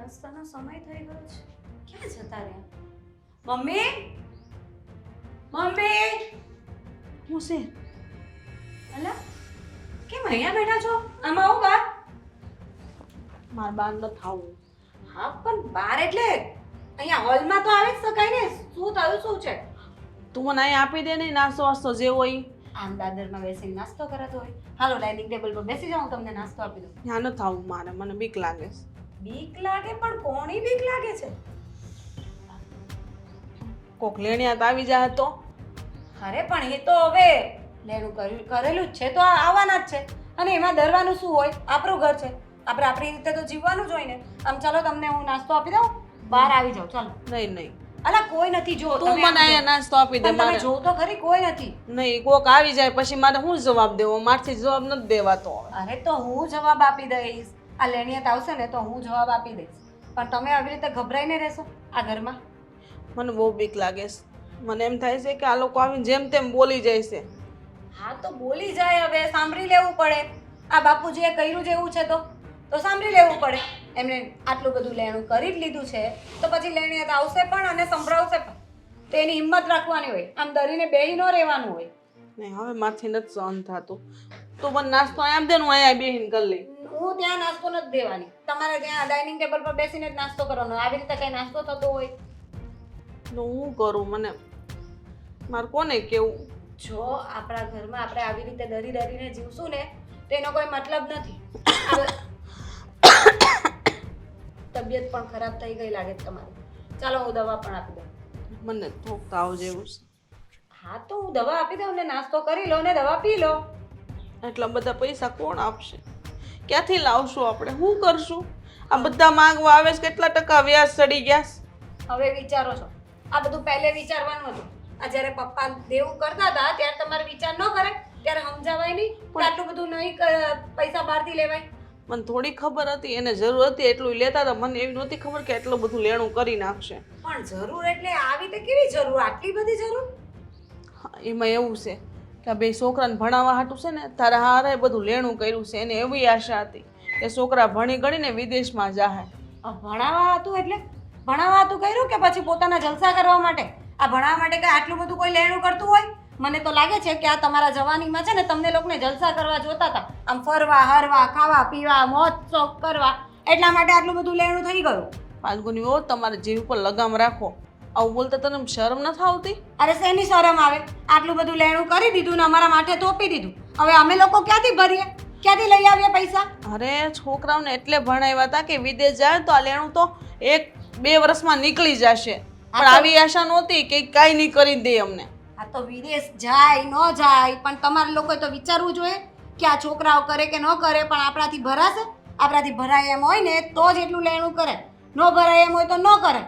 નાસ્તાનો સમય થઈ ગયો છે. ક્યાં જતા રહ્યા? મમ્મી, મમ્મી, હું છે? અલા કેમ અહીંયા બેઠા છો? આમાં આવો બહાર. મારે બહાર ન થાવું. હા પણ બહાર એટલે અહીંયા હોલમાં તો આવી જ શકાય ને. શું થયું, શું છે? તું મને અહીં આપી દે ને નાસ્તો વાસ્તો જે હોય. આમ દાદરમાં બેસીને નાસ્તો કરાતો હોય. હાલો ડાઇનિંગ ટેબલ પર બેસી જાઉં, તમને નાસ્તો આપી દઉં. ત્યાં ન થાવું મારે, મને બીક લાગે છે. બીક લાગે પણ કોની બીક લાગે છે? કોક લેણિયા તો આવી જાય તો. અરે પણ એ તો હવે લેણું કરેલું જ છે તો આવવાના જ છે. અને એમાં ડરવાનું શું હોય? આપણું ઘર છે, આપણે આપણી રીતે તો જીવવાનું જ હોય ને. આમ ચાલો તમને હું નાસ્તો આપી દઉં, બહાર આવી જાઓ ચાલો. નહીં નહીં, અલા કોઈ નથી, જો તું મને અહીંયા નાસ્તો આપી દે. તમે મારે જો તો ખરી, કોઈ નથી. નહીં, કોક આવી જાય પછી મારે શું જવાબ દેવો? મારથી જવાબ નથી દેવાતો. અરે તો હું જવાબ આપી દઈશ. આ લેણિયત આવશે ને તો હું જવાબ આપી દઈશ. પણ તમે આવી રીતે ગભરાઈને રહેશો આ ઘરમાં? મને બહુ બીક લાગે છે. મને એમ થાય છે કે આ લોકો આવીને જેમ તેમ બોલી જાય છે. હા તો બોલી જાય, હવે સાંભળી લેવું પડે. આ બાપુજીએ કર્યું જેવું છે તો સાંભળી લેવું પડે. એમને આટલું બધું લેણું કરી જ લીધું છે તો પછી લેણિયત આવશે પણ અને સંભળાવશે પણ. તો એની હિંમત રાખવાની હોય, આમ ડરીને બેહી ન રહેવાનું હોય. નહીં, હવે મારથી નથી સહન થતું. તું મને નાસ્તો આમ દે ને, હું અહીંયા બેહીને કરી લઈ. હું ત્યાં નાસ્તો નથી દેવાની. તમારે ત્યાં ડાઇનિંગ ટેબલ પર બેસીને જ નાસ્તો કરવાનો. આવી રીતે કઈ નાસ્તો થતો હોય તો હું કરું? મને મારે કોને કેવું? જો આપણા ઘરમાં આપણે આવી રીતે ડરી ડરીને જીવશું ને તો એનો કોઈ મતલબ નથી. તબિયત પણ ખરાબ થઈ ગઈ લાગે છે તમારી. ચાલો હું દવા પણ આપી દઉં. મને થોક તાવ જેવું છે. હા તો હું દવા આપી દઉં ને નાસ્તો કરી લો ને દવા પી લો. એટલા બધા પૈસા કોણ આપશે? ક્યાંથી લાવશું આપણે? શું કરશું? આ બધા માંગવા આવે છે, કેટલા ટકા વ્યાજ ચડી ગયા છે? હવે વિચારો છો? આ બધું પહેલે વિચારવાનું હતું. આ જ્યારે પપ્પા દેવું કરતા હતા ત્યારે તમારે વિચાર ન કરે? ત્યારે સમજાવાય નહીં કે આટલું બધું નહીં પૈસા બહારથી લેવાય? મને થોડી ખબર હતી, એને જરૂર હતી એટલું લેતા હતા. મને એવી નહોતી ખબર કે એટલું બધું લેણું કરી નાખશે. પણ જરૂર એટલે આવી તો કેવી જરૂર? આટલી બધી જરૂર? હા, એમાં એવું છે કે આ બે છોકરાને ભણાવવા હાટું છે ને, તારા હારે બધું લેણું કર્યું છે. એને એવી આશા હતી કે છોકરા ભણી ગણીને વિદેશમાં જાહે. ભણાવવા હતું એટલે ભણાવવા હતું કર્યું કે પછી પોતાના જલસા કરવા માટે? આ ભણાવવા માટે કે આટલું બધું કોઈ લેણું કરતું હોય? મને તો લાગે છે કે આ તમારા જવાનીમાં છે ને તમને લોકોને જલસા કરવા જોતા હતા. આમ ફરવા હરવા, ખાવા પીવા, મોજ શોખ કરવા, એટલા માટે આટલું બધું લેણું થઈ ગયું. ફાલ્ગુની હો, તમારે જીવ ઉપર લગામ રાખો. આવું બોલતા તને શરમ નથી આવતી? અરે શેની શરમ આવે? આટલું બધું લેણું કરી દીધું ને અમારા માટે થોપી દીધું. હવે અમે લોકો ક્યાંથી ભરીએ? ક્યાંથી લઈ આવીએ પૈસા? અરે છોકરાઓને એટલે ભણાવ્યા હતા કે વિદેશ જાય તો આ લેણું તો 1-2 વર્ષમાં નીકળી જશે. પણ આવી આશા નહોતી કે કાંઈ નહીં કરી દે અમને. આ તો વિદેશ જાય ન જાય પણ તમારે લોકોએ તો વિચારવું જોઈએ કે આ છોકરાઓ કરે કે ન કરે, પણ આપણાથી ભરાશે? આપણાથી ભરાય એમ હોય ને તો જ એટલું લેણું કરે, ન ભરાય એમ હોય તો ન કરે.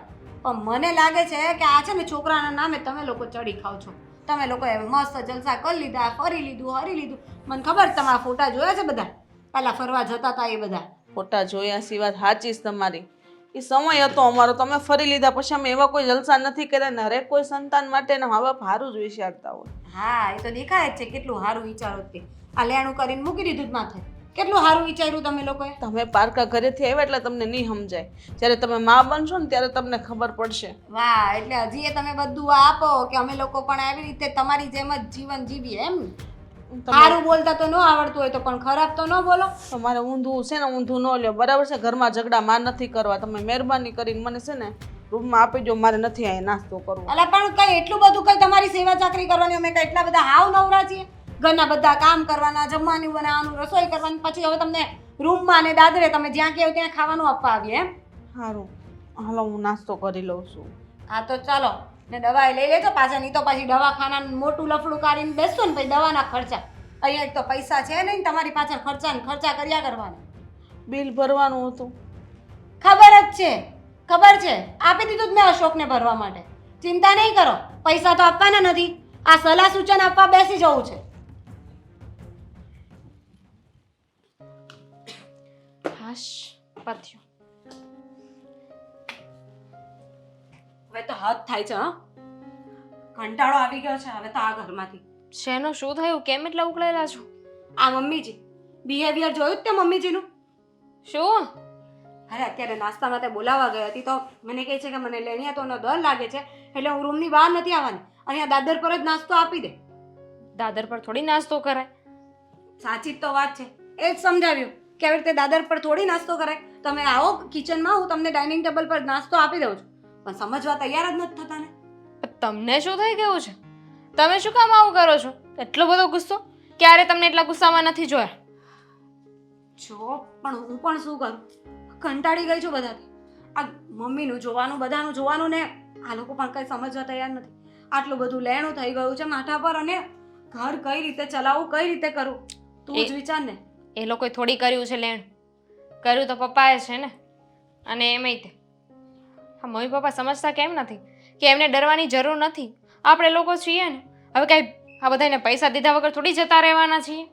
પણ મને લાગે છે કે આ છે ને છોકરાના નામે તમે લોકો ચડી ખાવ છો. તમે લોકોએ મસ્ત જલસા કરી લીધા, ફરી લીધું, હરી લીધું. મને ખબર તમારા ફોટા જોયા છે બધા, પહેલા ફરવા જતા હતા એ બધા ખોટા જોયા સિવાય સાચી જ તમારી. એ સમય હતો અમારો, તમે ફરી લીધા પછી અમે એવા કોઈ જલસા નથી કર્યા ને હરેક કોઈ સંતાન માટે ને હવે સારું જ વિચારતા હોય. હા એ તો દેખાય જ છે કેટલું સારું વિચારો તે. આ લેણું કરીને મૂકી દીધું જ માથે. કેટલું સારું વિચાર્યું તમે લોકોએ. તમે પારકા ઘરેથી આવ્યા એટલે તમને નહીં સમજાય. જ્યારે તમે મા બનશો ને ત્યારે તમને ખબર પડશે. વાહ, એટલે હજી એ તમે બધું આપો કે અમે લોકો પણ આવી રીતે તમારી જેમ જ જીવન જીવીએ એમ? સારું બોલતા તો ન આવડતું હોય તો પણ ખરાબ તો ન બોલો. તમારે ઊંધું છે ને ઊંધું ન લ્યો, બરાબર છે? ઘરમાં ઝઘડા માર નથી કરવા. તમે મહેરબાની કરીને મને છે ને રૂમમાં આપી દો, મારે નથી અહીંયા નાસ્તો કરવો. અલા પણ કઈ એટલું બધું કઈ તમારી સેવા ચાકરી કરવાની? અમે કઈ એટલા બધા હાવ નવરા છીએ? ઘરના બધા કામ કરવાના, જમવાનું બનાવવાનું, રસોઈ કરવાની, પછી હવે તમને રૂમમાં ને દાદરે તમે જ્યાં કહો ત્યાં ખાવાનું આપવા આવીએ એમ? સારું, હાલો હું નાસ્તો કરી લઉં છું. હા તો ચાલો ને દવા લઈ લેજો પાછા, નહીં તો પછી દવાખાનાનું મોટું લફડું કાઢીને બેસશો ને પછી દવાના ખર્ચા. અહીંયા એક તો પૈસા છે નહીં તમારી પાછળ, ખર્ચા કર્યા કરવાના. બિલ ભરવાનું હતું. ખબર જ છે, ખબર છે. આપી દીધું જ મેં અશોકને ભરવા માટે. ચિંતા નહીં કરો, પૈસા તો આપવાના નથી. આ સલાહ સૂચન આપવા બેસી જવું છે. હાશ, પત્યું. હવે તો હદ થાય છે. કંટાળો આવી ગયો છે હવે તો આ ઘરમાંથી. શેનું શું થયું? કેમ એટલા ઉકળેલા છો? આ મમ્મીજી બિહેવિયર જોયું જ તે મમ્મીજીનું? શું? અરે અત્યારે નાસ્તા માટે બોલાવવા ગઈ હતી તો મને કહે છે કે મને લેણિયાતોનો ડર લાગે છે એટલે હું રૂમની બહાર નથી આવવાની, અહીંયા દાદર પર જ નાસ્તો આપી દે. દાદર પર થોડી નાસ્તો કરાય. સાચી જ તો વાત છે, એ જ સમજાવ્યું કે આવી રીતે દાદર પર થોડી નાસ્તો કરાય. તમે આવો કિચનમાં, હું તમને ડાઇનિંગ ટેબલ પર નાસ્તો આપી દઉં છું, પણ સમજવા તૈયાર જ નથી થતા ને. તમને શું થઈ ગયું છે? તમે શું કામ આવું કરો છો? એટલો બધો ગુસ્સો? ક્યારે તમને એટલા ગુસ્સામાં નથી જોયા. જો પણ હું પણ શું કરું, કંટાળી ગઈ છું બધાથી. આ મમ્મીનું જોવાનું, બધાનું જોવાનું ને આ લોકો પણ કંઈ સમજવા તૈયાર નથી. આટલું બધું લેણું થઈ ગયું છે માથા પર, અને ઘર કઈ રીતે ચલાવવું, કઈ રીતે કરવું, તું જ વિચાર ને. એ લોકોએ થોડી કર્યું છે લેણ, કર્યું તો પપ્પાએ છે ને. અને એમાંય તે હા, મમ્મી પપ્પા સમજતા કેમ નથી કે એમને ડરવાની જરૂર નથી. આપણે લોકો છીએ ને, હવે કાંઈ આ બધાને પૈસા દીધા વગર થોડી જતા રહેવાના છીએ.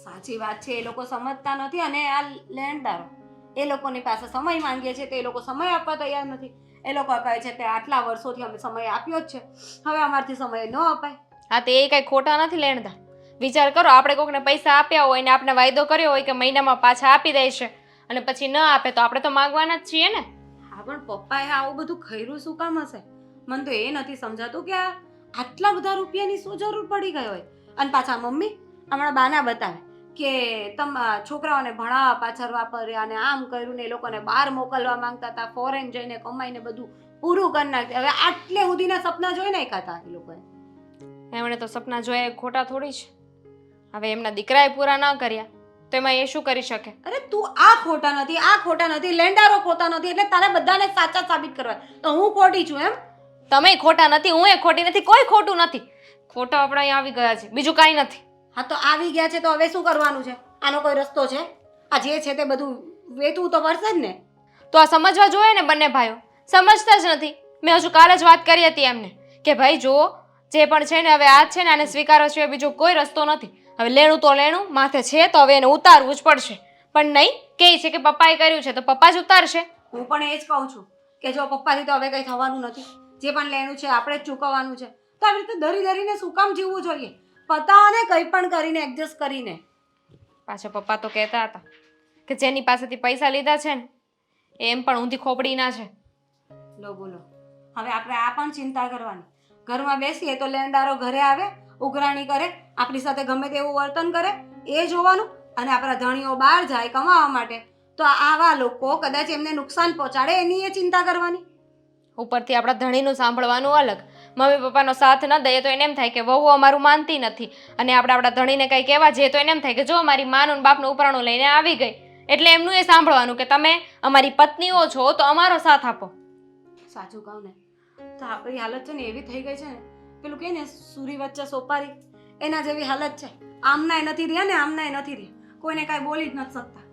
સાચી વાત છે, એ લોકો સમજતા નથી. અને આ લેણદારો, એ લોકોની પાસે સમય માંગીએ છીએ તો એ લોકો સમય આપવા તૈયાર નથી. એ લોકો કહે છે કે આટલા વર્ષોથી અમે સમય આપ્યો જ છે, હવે અમારથી સમય ન અપાય. હા, તે એ કાંઈ ખોટા નથી લેણદાર. વિચાર કરો, આપણે કોકને પૈસા આપ્યા હોય ને આપણે વાયદો કર્યો હોય કે મહિનામાં પાછા આપી દેશે, અને પછી ન આપે તો આપણે તો માંગવાના જ છીએ ને. હા, પણ પપ્પાએ આવું બધું ખર્યું શું કામ હશે? મને તો એ નથી સમજાતું કે આ આટલા બધા રૂપિયાની શું જરૂર પડી ગઈ હોય. અને પાછા મમ્મી હમણાં બાના બતાવે કે છોકરાઓને ભણાવવા પાછળ વાપર્યા અને આમ કર્યું ને, એ લોકોને બહાર મોકલવા માંગતા હતા, ફોરેન જઈને કમાઈને બધું પૂરું કરી નાખ્યું. હવે આટલે સુધીના સપના જોઈ નાખ્યા હતા એ લોકોએ. એમણે તો સપના જોયા એ ખોટા થોડી છે. હવે એમના દીકરાએ પૂરા ન કર્યા તો એમાં એ શું કરી શકે? અરે તું આ ખોટા નથી, આ ખોટા નથી, લેન્ડારો ખોટા નથી, એટલે તારે બધાને સાચા સાબિત કરવા. તો હું ખોટી છું એમ? તમે ખોટા નથી, હું એ ખોટી નથી, કોઈ ખોટું નથી. ખોટા આપણે અહીંયા આવી ગયા છે, બીજું કાંઈ નથી. હા, તો આવી ગયા છે તો હવે શું કરવાનું છે? આનો કોઈ રસ્તો છે? આ જે છે તે બધું વેચવું તો પડશે જ ને. તો આ સમજવા જોઈએ ને બંને ભાઈઓ, સમજતા જ નથી. મેં હજુ કાલે જ વાત કરી હતી એમને કે ભાઈ જુઓ, જે પણ છે ને હવે આ જ છે ને, આને સ્વીકારો છે, બીજો કોઈ રસ્તો નથી. હવે લેણું તો લેણું માથે છે તો હવે એને ઉતારવું જ પડશે. પણ નહીં, કહે છે કે પપ્પાએ કર્યું છે તો પપ્પા જ ઉતારશે. હું પણ એ જ કહું છું કે જો પપ્પાથી તો હવે કંઈ થવાનું નથી. જે પણ લેણું છે આપણે જ ચૂકવવાનું છે. તો આવી રીતે ધરી ધરીને શું કામ જીવવું જોઈએ? પતાને કંઈ પણ કરીને એડજસ્ટ કરીને. પાછા પપ્પા તો કહેતા હતા કે જેની પાસેથી પૈસા લીધા છે ને એમ પણ ઊંધી ખોપડીના છે. લો બોલો, હવે આપણે આ પણ ચિંતા કરવાની. ઘરમાં બેસીએ તો લેણદારો ઘરે આવે, ઉઘરાણી કરે, આપણી સાથે ગમે તેવું વર્તન કરે, એ જોવાનું. અને આપણા ધણીઓ બહાર જાય કમાવા માટે તો આવા લોકો કદાચ એમને નુકસાન પહોંચાડે એની એ ચિંતા કરવાની. ઉપરથી આપણા ધણીનું સાંભળવાનું અલગ. મમ્મી પપ્પાનો સાથ ન દઈએ તો એને એમ થાય કે વહુ અમારું માનતી નથી, અને આપણા ધણીને કંઈ કહેવા જઈએ તો એને એમ થાય કે જો મારી માનું ને બાપનું ઉપરાણું લઈને આવી ગઈ. એટલે એમનું એ સાંભળવાનું કે તમે અમારી પત્નીઓ છો તો અમારો સાથ આપો. સાચું કહું ને તો આપણી હાલત છે ને એવી થઈ ગઈ છે ને, પેલું કહે ને સૂરી વચ્ચે સોપારી, એના જેવી હાલત છે. આમનાય નથી રહ્યા ને આમનાય નથી રહ્યા, કોઈને કાંઈ બોલી જ નથી શકતા.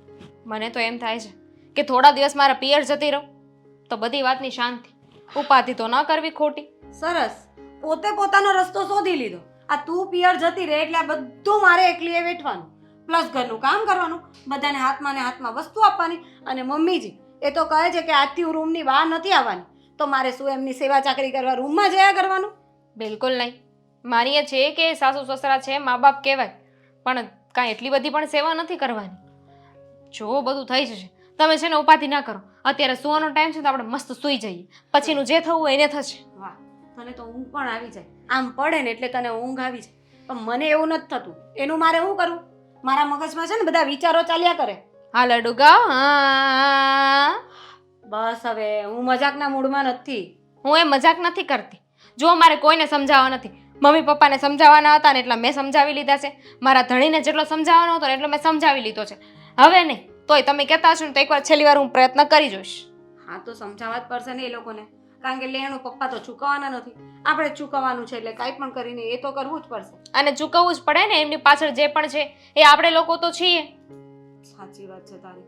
મને તો એમ થાય છે કે થોડા દિવસ મારા પિયર જતી રહું તો બધી વાતની શાંતિ. ઉપાધિ તો ન કરવી ખોટી. સરસ, પોતે પોતાનો રસ્તો શોધી લીધો. આ તું પિયર જતી રહે એટલે આ બધું મારે એકલીએ વેઠવાનું, પ્લસ ઘરનું કામ કરવાનું, બધાને હાથમાં ને હાથમાં વસ્તુ આપવાની. અને મમ્મીજી એ તો કહે છે કે આજથી હું રૂમની બહાર નથી આવવાની, તો મારે શું એમની સેવા ચાકરી કરવા રૂમમાં જયા કરવાનું? બિલકુલ નહીં. માનીએ છીએ કે સાસુ સસરા છે, મા બાપ કહેવાય, પણ કાંઈ એટલી બધી પણ સેવા નથી કરવાની. જો બધું થઈ જશે, તમે છે ને ઉપાધિ ના કરો. અત્યારે સુવાનો ટાઈમ છે તો આપણે મસ્ત સૂઈ જઈએ, પછીનું જે થવું હોય એને થશે. વાહ, તને તો ઊંઘ પણ આવી જાય. આમ પડે ને એટલે તને ઊંઘ આવી જાય, પણ મને એવું નથી થતું. એનું મારે શું કરવું? મારા મગજમાં છે ને બધા વિચારો ચાલ્યા કરે. હા લડુ ગાઓ. હા, બસ હવે હું મજાકના મૂડમાં નથી. હું એ મજાક નથી કરતી. જો મારે કોઈને સમજાવવા નથી. મમ્મી પપ્પાને સમજાવવાના હતા ને એટલા મેં સમજાવી લીધા છે. મારા ધણીને જેટલો સમજાવવાનો હતો ને એટલો મેં સમજાવી લીધો છે. હવે નહીં, તોય તમે કહેતા હશો ને તો એકવાર છેલ્લી વાર હું પ્રયત્ન કરી જોઈશ. હા, તો સમજાવવા જ પડશે ને એ લોકોને, કારણ કે લેણું પપ્પા તો ચૂકવવાના નથી, આપણે જ ચૂકવવાનું છે. એટલે કાંઈ પણ કરીને એ તો કરવું જ પડશે. અને ચૂકવવું જ પડે ને, એમની પાછળ જે પણ છે એ આપણે લોકો તો છીએ. સાચી વાત છે તારી.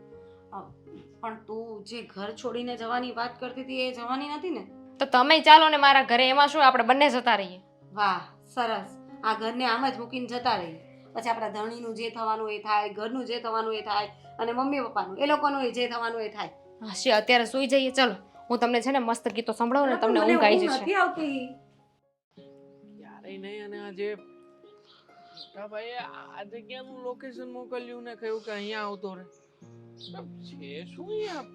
પણ તું જે ઘર છોડીને જવાની વાત કરતી હતી એ જવાની નથી ને? તો તમે ચાલો ને મારા ઘરે, એમાં શું આપણે બંને જતા રહીએ. વાહ, સરસ. આ ઘરને આમ જ મૂકીને જતા રહીએ, પછી આપણા ધણીનું જે થવાનું એ થાય, ઘરનું જે થવાનું એ થાય, અને મમ્મી પપ્પાનું એ લોકોનું જે થવાનું એ થાય. હા, અત્યારે સૂઈ જઈએ. ચલો, હું તમને છે ને મસ્ત ગીતો સંભળાવું ને તમને મને ઊંઘ આવી ઊંઘ જશે. નથી આવતી. ક્યારેય નહીં. અને આજે મોટા ભાઈએ આ જગ્યાનું લોકેશન મોકલ્યું ને કહ્યું કે અહીંયા આવતો રહે. છે શું અહીંયા?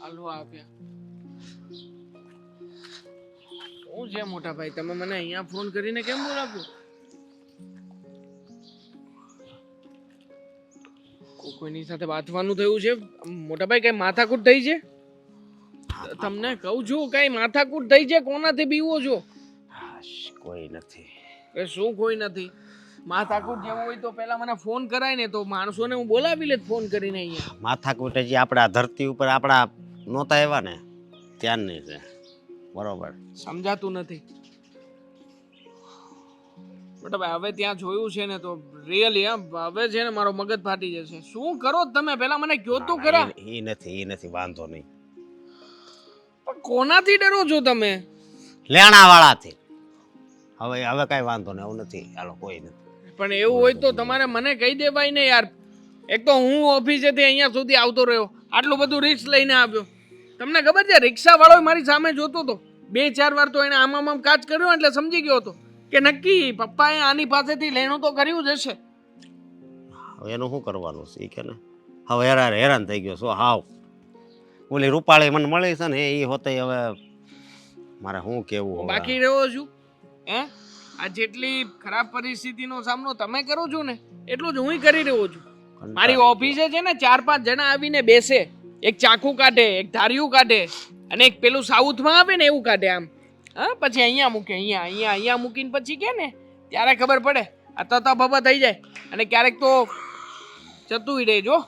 હાલો આપ્યા. શું છે મોટા ભાઈ, તમે મને અહીંયા ફોન કરીને કેમ બોલાવ્યો? કોઈની સાથે વાતવાનું થયું છે મોટા ભાઈ? કઈ માથાકૂટ થઈ છે? તમને કહું છું કઈ માથાકૂટ થઈ છે? કોનાથી બીવો છો? કોઈ નથી. એ શું કોઈ નથી? માથાકૂટ જેવું હોય તો પહેલા મને ફોન કરાય ને, તો માણસોને હું બોલાવી લેત ફોન કરીને અહીંયા. માથાકૂટ હજી આપણા ધરતી ઉપર આપણા નહોતા આવ્યા ને ત્યારની છે. બરોબર સમજાતું નથી મોટા ભાઈ. હવે ત્યાં જોયું છે ને તો રિયલી હવે છે ને મારો મગજ ફાટી જશે. શું કરો તમે પહેલા મને કહો તો ખરા. એ નથી વાંધો નહીં. પણ કોનાથી ડરો છો તમે? લેણા વાળાથી. હવે કઈ વાંધો નહીં, એવું નથી. હાલો કોઈ નથી. પણ એવું હોય તો તમારે મને કહી દેવાય ને યાર. એક તો હું ઓફિસેથી અહીંયા સુધી આવતો રહ્યો, આટલું બધું રિસ્ક લઈને આવ્યો. તમને ખબર છે રિક્ષા વાળો મારી સામે જોતો હતો 2-4 વાર, તો એને આમ કાચ કર્યો એટલે સમજી ગયો હતો કે નક્કી પપ્પાએ આની પાસેથી લેણું તો કર્યું જ હશે. હવે એનું શું કરવાનું છે કે ને. હવે હેરાન થઈ ગયો છો હાવ. ઓલી રૂપાળી મને મળી છે ને એ હોતે હવે મારે શું કેવું. બાકી રહ્યો છું હે? આ જેટલી ખરાબ પરિસ્થિતિનો સામનો તમે કરો છો ને એટલું જ હું કરી રહ્યો છું. મારી ઓફિસે છે ને 4-5 જણા આવીને બેસે, એક ચાકુ કાઢે, એક ધારિયું કાઢે અને એક પેલું સાઉથમાં આવે ને એવું કાઢે આમ. હા, પછી અહીંયા મૂકે, અહીંયા મૂકીને પછી કે ને ત્યારે ખબર પડે આ તતા બબા થઈ જાય. અને ક્યારેક તો જતું રહે જો.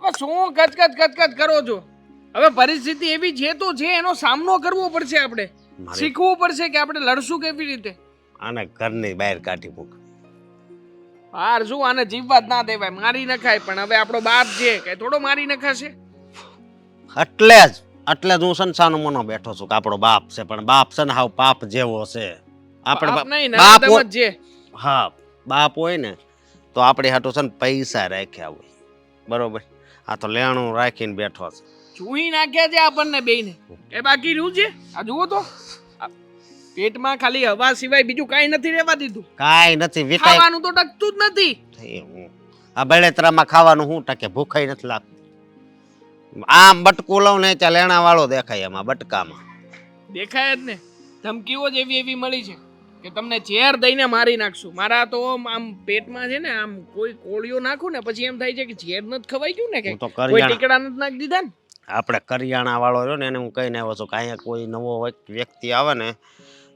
હવે શું કચકચ કરો છો? હવે પરિસ્થિતિ એવી છે તો છે, એનો સામનો કરવો પડશે. આપણે શીખવું પડશે કે આપણે લડશું કેવી રીતે. આને ઘરની બહાર કાઢી મૂક. હાર શું, આને જીવવા જ ના દેવાય, મારી નખાય. પણ હવે આપણો બાપ છે કે થોડો મારી નખાશે? એટલે જ હું સંસારનો મનો બેઠો છું કે આપણો બાપ છે, પણ બાપ છે ને હાવ પાપ જેવો છે. આપણે બાપ છે. હા, બાપ હોય ને તો આપણે હાટું છે ને પૈસા રાખ્યા હોય. બરોબર, આ તો લેણું રાખીને બેઠો છે. ચૂહી નાખ્યા છે આપણને બેયને. એ બાકી રહ્યું છે આ જુઓ તો, પેટમાં ખાલી હવા સિવાય બીજું કાંઈ નથી રહેવા દીધું. કાંઈ નથી વિટાય. ખાવાનું તો ટકતું જ નથી. આ બળેતરામાં ખાવાનું શું ટકે? ભૂખાઈ નથી લાગતું. આમ બટકું લઉં ને ત્યાં લેણા વાળો દેખાય એમાં બટકામાં. દેખાય જ ને. ધમકીઓ જ એવી મળી છે કે તમને ઝેર દઈને મારી નાખશું. મારા તો આમ પેટમાં છે ને આમ કોઈ કોળિયો નાખું ને પછી એમ થાય છે કે ઝેર નથી ખવાઈ ગયું ને, કે કોઈ ટીકડા નથી નાખી દીધા ને. આપણે કરિયાણા વાળો રહ્યો ને એને હું કહીને આવ્યો છું કે અહીંયા કોઈ નવો વ્યક્તિ આવે ને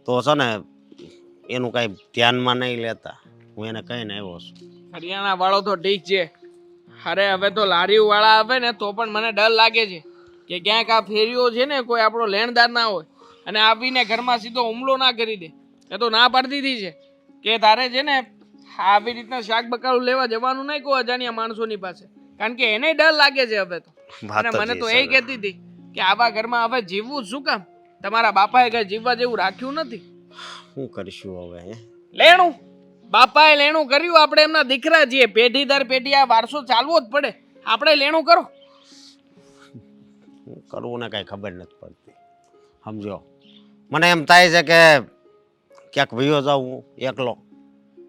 તો છે ને એનું કાંઈ ધ્યાનમાં નહીં લેતા. હું એને કહીને આવ્યો છું. હરિયાણા વાળો તો ઠીક છે, અરે હવે તો લારીઓ વાળા આવે ને તો પણ મને ડર લાગે છે કે ક્યાંક આ ફેરીઓ છે ને કોઈ આપણો લેણદાર ના હોય અને આવીને ઘરમાં સીધો હુમલો ના કરી દે. એ તો ના પાડી દીધી છે કે તારે છે ને આવી રીતના શાક બકાલું લેવા જવાનું નહીં કોઈ અજાણ્યા માણસોની પાસે, કારણ કે એને ડર લાગે છે હવે તો. અને મને તો એ કહેતી હતી કે આવા ઘરમાં હવે જીવવું શું કામ? તમારા બાપાએ કઈ જીવવા જેવું રાખ્યું નથી. શું કરીશું હવે? લેણું બાપાએ લેણું કર્યું, આપણે એમના દીકરા છીએ, પેઢી દર પેઢી આ વારસો ચાલવો જ પડે. આપણે લેણું કરો. કરવું ને કઈ ખબર નથી પડતી. સમજો, મને એમ થાય છે કે ક્યાંક વયો જાઉં એકલો,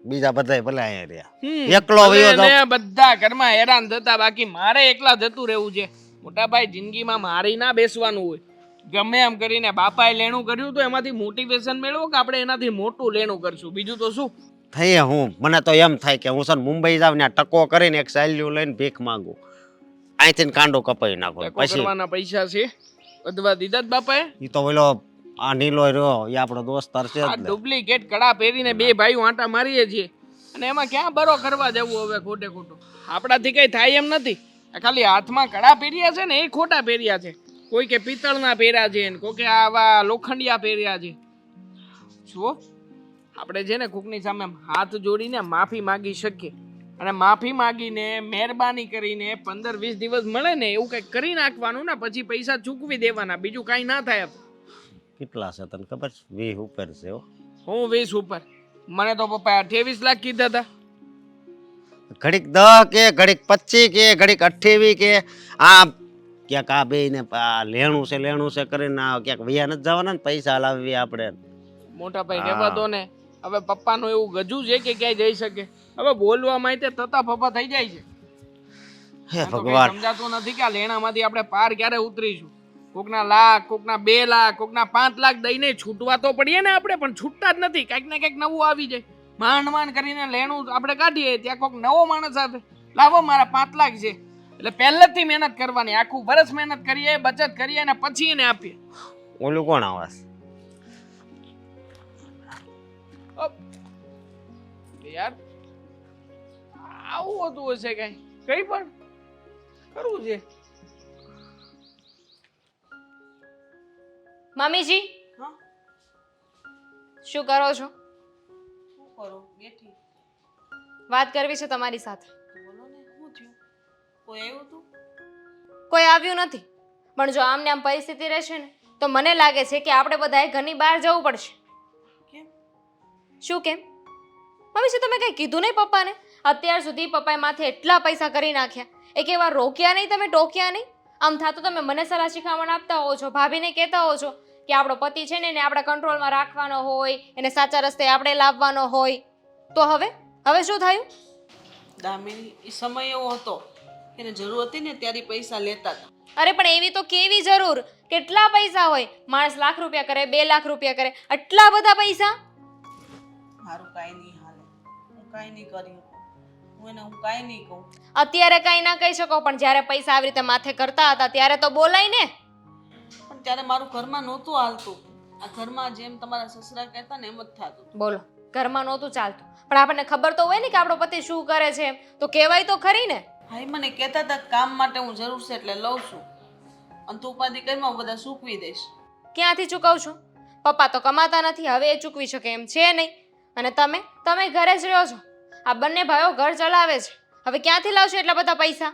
બીજા બધા ભલે અહીંયા રહ્યા. એકલો વયો જાઉં. બધા ઘરમાં હેરાન થતા, બાકી મારે એકલા જતું રહેવું છે. મોટા ભાઈ, જિંદગીમાં મારી ના બેસવાનું હોય. ગમે એમ કરીને બાપાએ લેણું કર્યું તો એમાંથી મોટિવેશન મેળવો કે આપણે એનાથી મોટું લેણું કરશું. બીજું તો શું થઈ. હું મને તો એમ થાય કે હું છે ને મુંબઈ જાઉં ને ટકો કરીને એક સાયલીઓ લઈને ભીખ માંગુ, અહીંથી કાંડો કપાઈ નાખો. પછી પૈસા છે વધવા દીધા જ બાપાએ. એ તો ઓલો આ નીલો રહ્યો એ આપણો દોસ્તાર છે. ડુપ્લિકેટ કડા પહેરીને બે ભાઈઓ આંટા મારીએ છીએ અને એમાં ક્યાં બરો કરવા જવું હવે ખોટે ખોટું? આપણાથી કઈ થાય એમ નથી. ખાલી હાથમાં કડા પહેર્યા છે ને એ ખોટા પહેર્યા છે. કોઈ કે પિત્તળના પહેર્યા છે ને કોઈ કે આવા લોખંડિયા પહેર્યા છે. જુઓ, આપણે છે ને કોકની સામે હાથ જોડીને માફી માંગી શકીએ, અને માફી માંગીને મહેરબાની કરીને 15-20 દિવસ મળે ને એવું કંઈક કરી નાખવાનું ને પછી પૈસા ચૂકવી દેવાના. બીજું કાંઈ ના થાય. કેટલા છે તને ખબર? 20 ઉપર છે. હું 20 ઉપર. મને તો પપ્પાએ 28 લાખ કીધા હતા. ઘડીક 10 કે ઘડીક 25 કે ઘડીક 28 કે આ ક્યાંક આ બે ને લેણું છે કરીને ક્યાંક વૈયા નથી જવાના ને પૈસા લાવવી આપણે. મોટા ભાઈ કહેવા દો ને. હવે પપ્પાનું એવું ગજુ છે કે ક્યાંય જઈ શકે. હવે બોલવા માટે તતા ફપા થઈ જાય છે. હે મને તો કંઈ ભગવાન. સમજાતું નથી કે આ લેણામાંથી આપણે પાર ક્યારે ઉતરીશું. કોકના લાખ, કોકના 2 લાખ, કોકના 5 લાખ દઈને છૂટવા તો પડીએ ને આપણે, પણ છૂટતા જ નથી. કંઈક ને કંઈક નવું આવી જાય. માંડ માંડ કરીને લેણું આપણે કાઢીએ, ત્યાં કોક નવો માણસ આવે, લાવો મારા 5 લાખ છે. એટલે પહેલેથી મહેનત કરવાની, આખું વર્ષ મહેનત કરીએ, બચત કરીએ અને પછી એને આપીએ. ઓલું કોણ આવાસ? અપ. યાર આવું હોતું હશે કઈ પણ કરવું છે. મમ્મીજી હા શું કરો છો? શું કરું? બેઠી. વાત કરવી છે તમારી સાથે. બોલો ને, શું થયું? કોઈ આવ્યું તું? કોઈ આવ્યું નથી, પણ જો આમને આમ પરિસ્થિતિ રહેશે ને તો મને લાગે છે કે આપણે બધાએ ઘરની બહાર જવું પડશે. કેમ? શું કેમ? મમ્મીજી તમે કંઈ કીધું નહીં પપ્પાને? અત્યાર સુધી પપ્પાએ માથે એટલા પૈસા કરી નાખ્યા, એક વાર રોક્યા નહીં, તમે ટોક્યા નહીં. આમ થતું તમે મને સલાહ શિખામણ આપતા હો છો, ભાભીને કહેતા હો છો કે આપણો પતિ છે ને એને આપણે કંટ્રોલમાં રાખવાનો હોય, એને સાચા રસ્તે આપણે લાવવાનો હોય. તો હવે શું થયું? દામિની, એ સમય એવો હતો કે એને જરૂર હતી ને ત્યારે ઈ પૈસા લેતા હતા. અરે પણ એવી તો કેવી જરૂર? કેટલા પૈસા હોય? માણસ લાખ રૂપિયા કરે, 2 લાખ રૂપિયા કરે, આટલા બધા પૈસા? મારું કાંઈ નહીં હાલે, હું કાંઈ નહીં કરી શકું, હું કાંઈ નહીં કહું. અત્યારે કાંઈ ના કહી શકો, પણ જ્યારે પૈસા આવી રીતે માથે કરતા હતા ત્યારે તો બોલાય ને. પણ ત્યારે મારું ઘરમાં નહોતું હાલતું. આ ઘરમાં જેમ તમારા સસરા કહેતા ને એમ જ થતું. બોલો, ઘરમાં નહોતું ચાલતું, પણ આપણને ખબર તો હોય ને કે આપણો પતિ શું કરે છે, તો કહેવાય તો ખરી ને. હા, ઈ મને કહેતા હતા કે કામ માટે હું જરૂર છે એટલે લઉં છું, અને તું ઉપાધિ કરીમાં હું બધા સૂકવી દઈશ. ક્યાંથી ચૂકવશું? પપ્પા તો કમાતા નથી, હવે એ ચૂકવી શકે એમ છે નહીં. અને તમે ઘરે જ રહ્યો છો. આ બંને ભાઈઓ ઘર ચલાવે છે, હવે ક્યાંથી લાવશો એટલા બધા પૈસા?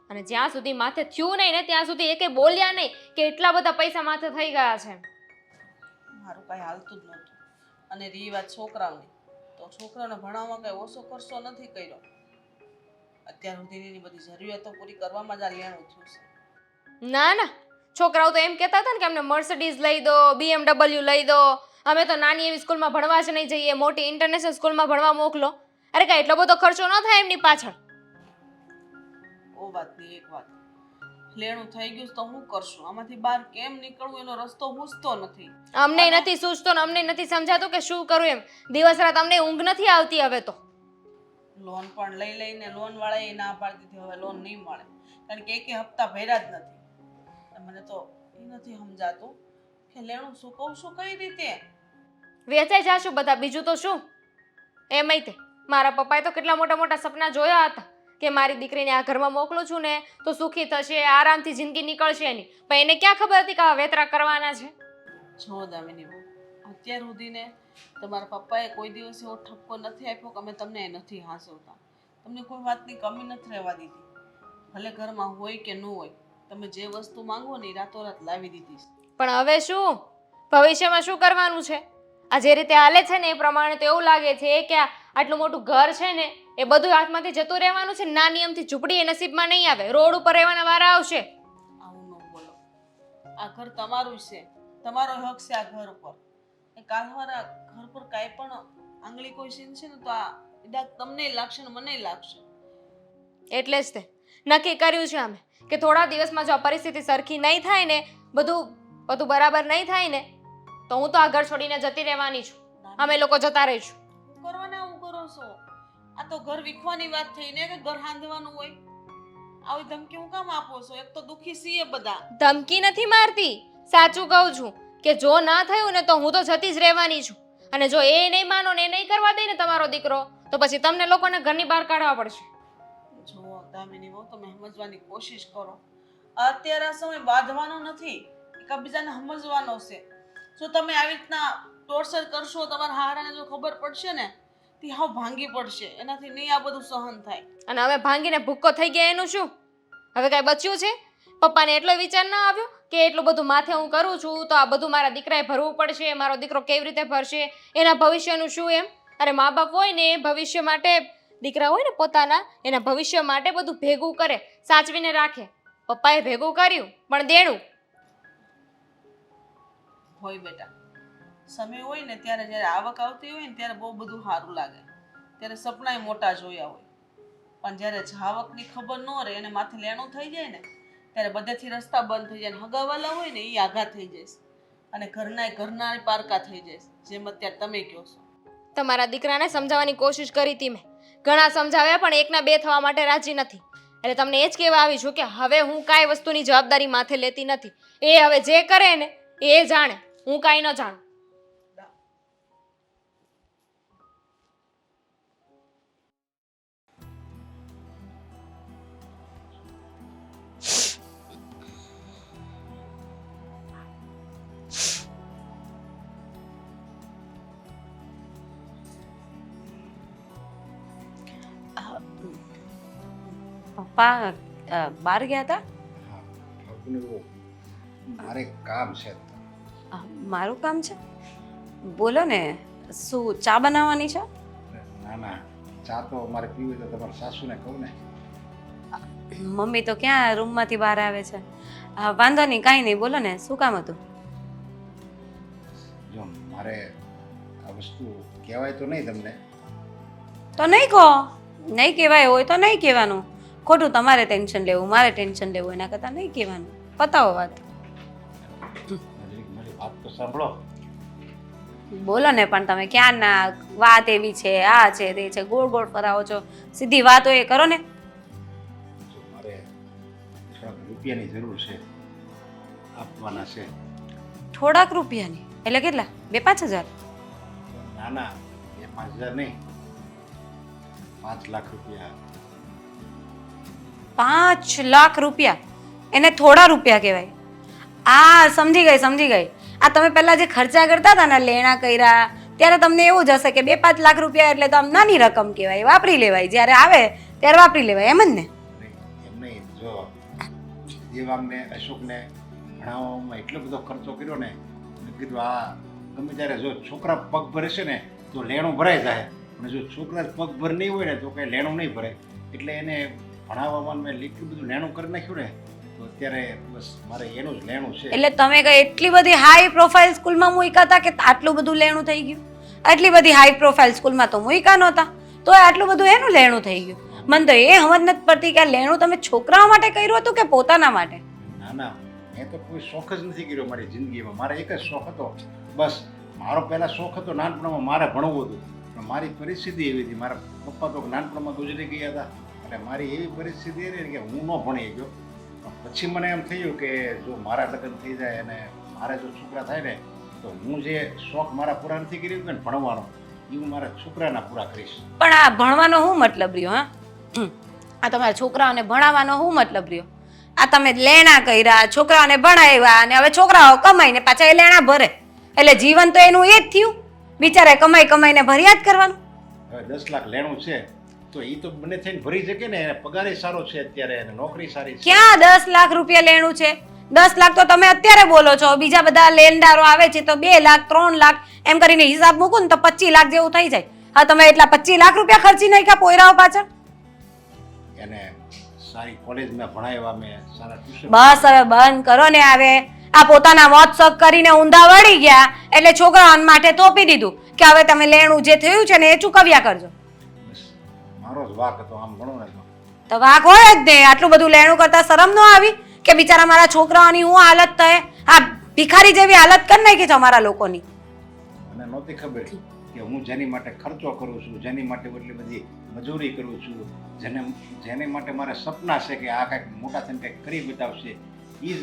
અને જ્યાં સુધી માથે થયું નહીં ને ત્યાં સુધી એકે બોલ્યા નહીં કે એટલા બધા પૈસા માથે થઈ ગયા છે. મારું કાંઈ હાલતું જ નહોતું. અને રહી વાત છોકરાઓની, તો છોકરાઓને ભણાવવામાં કાંઈ ઓછો ખર્ચો નથી કર્યો. અત્યાર સુધીની એની બધી જરૂરિયાતો પૂરી કરવામાં જ આ લેણું થયું છે. ના ના, છોકરાઓ તો એમ કહેતા હતા ને કે અમને મર્સિડીઝ લઈ દો, BMW લઈ દો, અમે તો નાની એવી સ્કૂલમાં ભણવા જ નહીં જઈએ, મોટી ઇન્ટરનેશનલ સ્કૂલમાં ભણવા મોકલો. અરે કાંઈ એટલો બધો ખર્ચો ન થાય એમની પાછળ. ઓ વાતની એક વાત, લેણું થઈ ગયું તો હું કરશું? આમાંથી બહાર કેમ નીકળવું એનો રસ્તો સૂઝતો નથી. અમને નથી સૂઝતો ને અમને નથી સમજાતું કે શું કરું એમ. દિવસ રાત અમને ઊંઘ નથી આવતી હવે તો. લોન પણ લઈ લઈને લોન વાળાએ ના પાડી દીધી, હવે લોન નહીં મળે, કારણ કે એકે હપ્તા ભર્યા જ નથી. મને તો એ નથી સમજાતું કે લેણું ચૂકવશું કઈ રીતે? વેચાઈ જાશું બધા, બીજું તો શું. એમય તે મારા પપ્પાએ તો કેટલા મોટા મોટા સપના જોયા હતા કે મારી દીકરીને આ ઘરમાં મોકલું છું ને તો સુખી થશે, આરામથી જિંદગી નીકળશે એની. પણ એને ક્યાં ખબર હતી કે આ વેતરા કરવાના છે. જો દામિની બહુ, અત્યાર સુધીને તમારા પપ્પાએ કોઈ દિવસ એવો ઠપકો નથી આપ્યો કે અમે તમને નથી હાંસવતા. તમને કોઈ વાતની કમી નથી રહેવા દીધી. ભલે ઘરમાં હોય કે ન હોય, તમે જે વસ્તુ માંગો ને એ રાતોરાત લાવી દીધી. પણ હવે શું? ભવિષ્યમાં શું કરવાનું છે? આ જે રીતે હાલે છે ને એ પ્રમાણે તો એવું લાગે છે કે આટલું મોટું ઘર છે ને એ બધું હાથમાંથી જતું રહેવાનું છે. નાની અમથી ઝૂંપડી એ નસીબમાં નહીં આવે, રોડ ઉપર રહેવાના વારા આવશે. આવું ન બોલો. આ ઘર તમારું છે, તમારો હક છે આ ઘર ઉપર. એ કાલવાળા ઘર પર કાંઈ પણ આંગળી કોઈ સીનશે ને તો આ ડાક તમને લાગશે ને મને લાગશે. એટલે જ તે નક્કી કર્યું છે અમે કે થોડા દિવસમાં જો આ પરિસ્થિતિ સરખી નહીં થાય ને, બધું બરાબર નહીં થાય ને, તો હું તો આ ઘર છોડીને જતી રહેવાની છું. અમે લોકો જતા રહીશું. કરવાના આવું કરો છો? આ તો ઘર વિખવાની વાત થઈ ને કે ઘર હાંધવાનું હોય. આવી ધમકી હું કામ આપો છો? એક તો દુખી છીએ બધા. ધમકી નથી મારતી, સાચું કહું છું કે જો ના થયું ને તો હું તો જતી જ રહેવાની છું. અને જો એ નહીં માનો ને એ નહીં કરવા દે ને તમારો દીકરો, તો પછી તમને લોકોને ઘરની બહાર કાઢવા પડશે. જો દામિની બહુ તમે સમજવાની કોશિશ કરો. અત્યારે આ સમય બાંધવાનો નથી, એકબીજાને સમજવાનો છે. જો તમે આવી રીતના ટોર્ચર કરશો, તમારા હારાને જો ખબર પડશે ને તે હાવ ભાંગી પડશે. એનાથી નહીં આ બધું સહન થાય. અને હવે ભાંગીને ભૂક્કો થઈ ગયા એનું શું? હવે કાંઈ બચ્યું છે? પપ્પાને એટલો વિચાર ના આવ્યો કે એટલું બધું માથે હું કરું છું તો આ બધું મારા દીકરાએ ભરવું પડશે, મારો દીકરો કેવી રીતે ભરશે, એના ભવિષ્યનું શું એમ? અરે મા બાપ હોય ને એ ભવિષ્ય માટે, દીકરા હોય ને પોતાના, એના ભવિષ્ય માટે બધું ભેગું કરે, સાચવીને રાખે. પપ્પાએ ભેગું કર્યું પણ દેણું હોય બેટા. સમય હોય ને ત્યારે, જ્યારે આવક આવતી હોય ને ત્યારે બહુ બધું સારું લાગે, ત્યારે સપનાય મોટા જોયા હોય. પણ જ્યારે જાવકની ખબર ન રહે અને માથે લેણું થઈ જાય ને ત્યારે બધેથી રસ્તા બંધ થઈ જાય ને હગાવાલા હોય ને એ આઘા થઈ જાય અને ઘરના પારકા થઈ જાય જેમ અત્યારે તમે કહો છો. તમારા દીકરાને સમજાવવાની કોશિશ કરી હતી મેં, ઘણા સમજાવ્યા પણ એકના બે થવા માટે રાજી નથી. એટલે તમને એ જ કહેવા આવી છું કે હવે હું કાંઈ વસ્તુની જવાબદારી માથે લેતી નથી. એ હવે જે કરે ને એ જાણે, હું કાંઈ ન જાણું. પપ્પા બહાર ગયા હતા? હા, ઠાકોરને મારે કામ છે. મારું કામ છે? બોલો ને, શું ચા બનાવવાની છે? ના ના, ચા તો મારે પીવી તો તમારા સાસુને કહું ને. મમ્મી તો ક્યાં રૂમમાંથી બહાર આવે છે. વાંધો નહીં, કાંઈ નહીં, બોલો ને, શું કામ હતું? જો મારે આ વસ્તુ કહેવાય તો નહીં તમને. તો નહીં કહો, નહીં કહેવાય હોય તો નહીં કહેવાનું. ખોટું તમારે ટેન્શન લેવું, મારે ટેન્શન લેવું, એના કરતાં નહીં કહેવાનું. પતાવો વાત. મારી વાત તો સાંભળો. બોલો ને, પણ તમે ક્યાં ના વાત એવી છે, આ છે તે છે, ગોળ ગોળ ફરાવો છો. સીધી વાત હોય એ કરો ને. જો મારે થોડાક રૂપિયાની જરૂર છે, આપવાના છે. થોડાક રૂપિયાની એટલે કેટલા? 2-5 હજાર? ના ના, 5 હજાર નહીં, 5 લાખ રૂપિયા. 5 લાખ રૂપિયા એને થોડા રૂપિયા કહેવાય? આ સમજી ગઈ. આ તમે પહેલા જે ખર્ચા કરતા હતા ને, લેણા કર્યા, ત્યારે તમને એવું જ હશે કે 2-5 લાખ રૂપિયા એટલે તો આમ નાની રકમ કહેવાય, વાપરી લેવાય, જ્યારે આવે ત્યારે વાપરી લેવાય, એમ જ ને? એમ નહીં, જો દેવાંગને અશોકને ભણાવવામાં એટલો બધો ખર્ચો કર્યો ને, મેં કીધું આ ગમે ત્યારે જો છોકરા પગ ભરે છે ને તો લેણું ભરાઈ જાય, અને જો છોકરા પગ ભર નહીં હોય ને તો કંઈ લેણું નહીં ભરે. એટલે એને ભણાવવામાં મેં એટલું બધું લેણું કરી નાખ્યું ને, તો અત્યારે બસ મારે એનું જ લેણું છે. એટલે તમે કઈ એટલી બધી હાઈ પ્રોફાઇલ સ્કૂલમાં મૂક્યા હતા કે આટલું બધું લેણું થઈ ગયું? આટલી બધી હાઈ પ્રોફાઇલ સ્કૂલમાં તો મૂક્યા નહોતા, તો આટલું બધું એનું લેણું થઈ ગયું. મને તો એ સમજ નથી પડતી કે આ લેણું તમે છોકરાઓ માટે કર્યું હતું કે પોતાના માટે? ના ના, મેં તો કોઈ શોખ જ નથી કર્યો મારી જિંદગીમાં. મારે એક જ શોખ હતો, બસ મારો પહેલાં શોખ હતો નાનપણમાં મારે ભણવું હતું, પણ મારી પરિસ્થિતિ એવી હતી. મારા પપ્પા તો નાનપણમાં ગુજરી ગયા હતા, અને મારી એવી પરિસ્થિતિ એ રહી કે હું ન ભણી ગયો. પછી મને એમ થયું કે જો મારા લગ્ન થઈ જાય અને મારે જો છોકરા થાય ને, તો હું જે શોખ મારા પૂરા નથી કરી ને ભણવાનો, એ હું મારા છોકરાના પૂરા કરીશ. પણ આ ભણવાનો શું મતલબ રહ્યો? હા, આ તમારા છોકરાઓને ભણાવવાનો શું મતલબ રહ્યો? આ તમે લેણા કર્યા, છોકરાઓને ભણાવ્યા, અને હવે છોકરાઓ કમાઈને પાછા એ લેણા ભરે, એટલે જીવન તો એનું એ જ થયું. બિચારે કમાઈને ભર્યા જ કરવાનું. હવે 10 લાખ લેણું છે તો એ તો બંને થઈને ભરી શકે ને. એને પગારે સારો છે અત્યારે, અને નોકરી સારી છે. ક્યાં 10 લાખ રૂપિયા લેણું છે? 10 લાખ તો તમે અત્યારે બોલો છો, બીજા બધા લેણદારો આવે છે તો 2 લાખ 3 લાખ એમ કરીને હિસાબ મૂકું ને તો 25 લાખ જેવું થઈ જાય. હા, તમે એટલા 25 લાખ રૂપિયા ખર્ચી નાખ્યા પોયરાઓ પાછળ. એને સારી કોલેજમાં ભણાવ્યા, મેં સારા ટ્યુશન. બસ હવે બંધ કરો ને. આવે આ પોતાના મોત શોખ કરીને ઊંધા વળી ગયા એટલે છોકરાઓને માટે તોપી દીધું કે હવે તમે લેણું જે થયું છે ને એ ચૂકવ્યા કરજો. બસ મારો જ વાક હતો, આમ ગણો ને તો વાક હોય જ ને. આટલું બધું લેણું કરતા શરમ ન આવી કે બિચારા મારા છોકરાઓની હું હાલત થાય? આ ભિખારી જેવી હાલત કરી નાખી છે અમારા લોકોની. મને નહોતી ખબર કે હું જેની માટે ખર્ચો કરું છું, જેની માટે એટલી બધી મજૂરી કરું છું, જેને માટે મારા સપના છે કે આ કંઈક મોટા થઈને કંઈક કરી બતાવશે, એ જ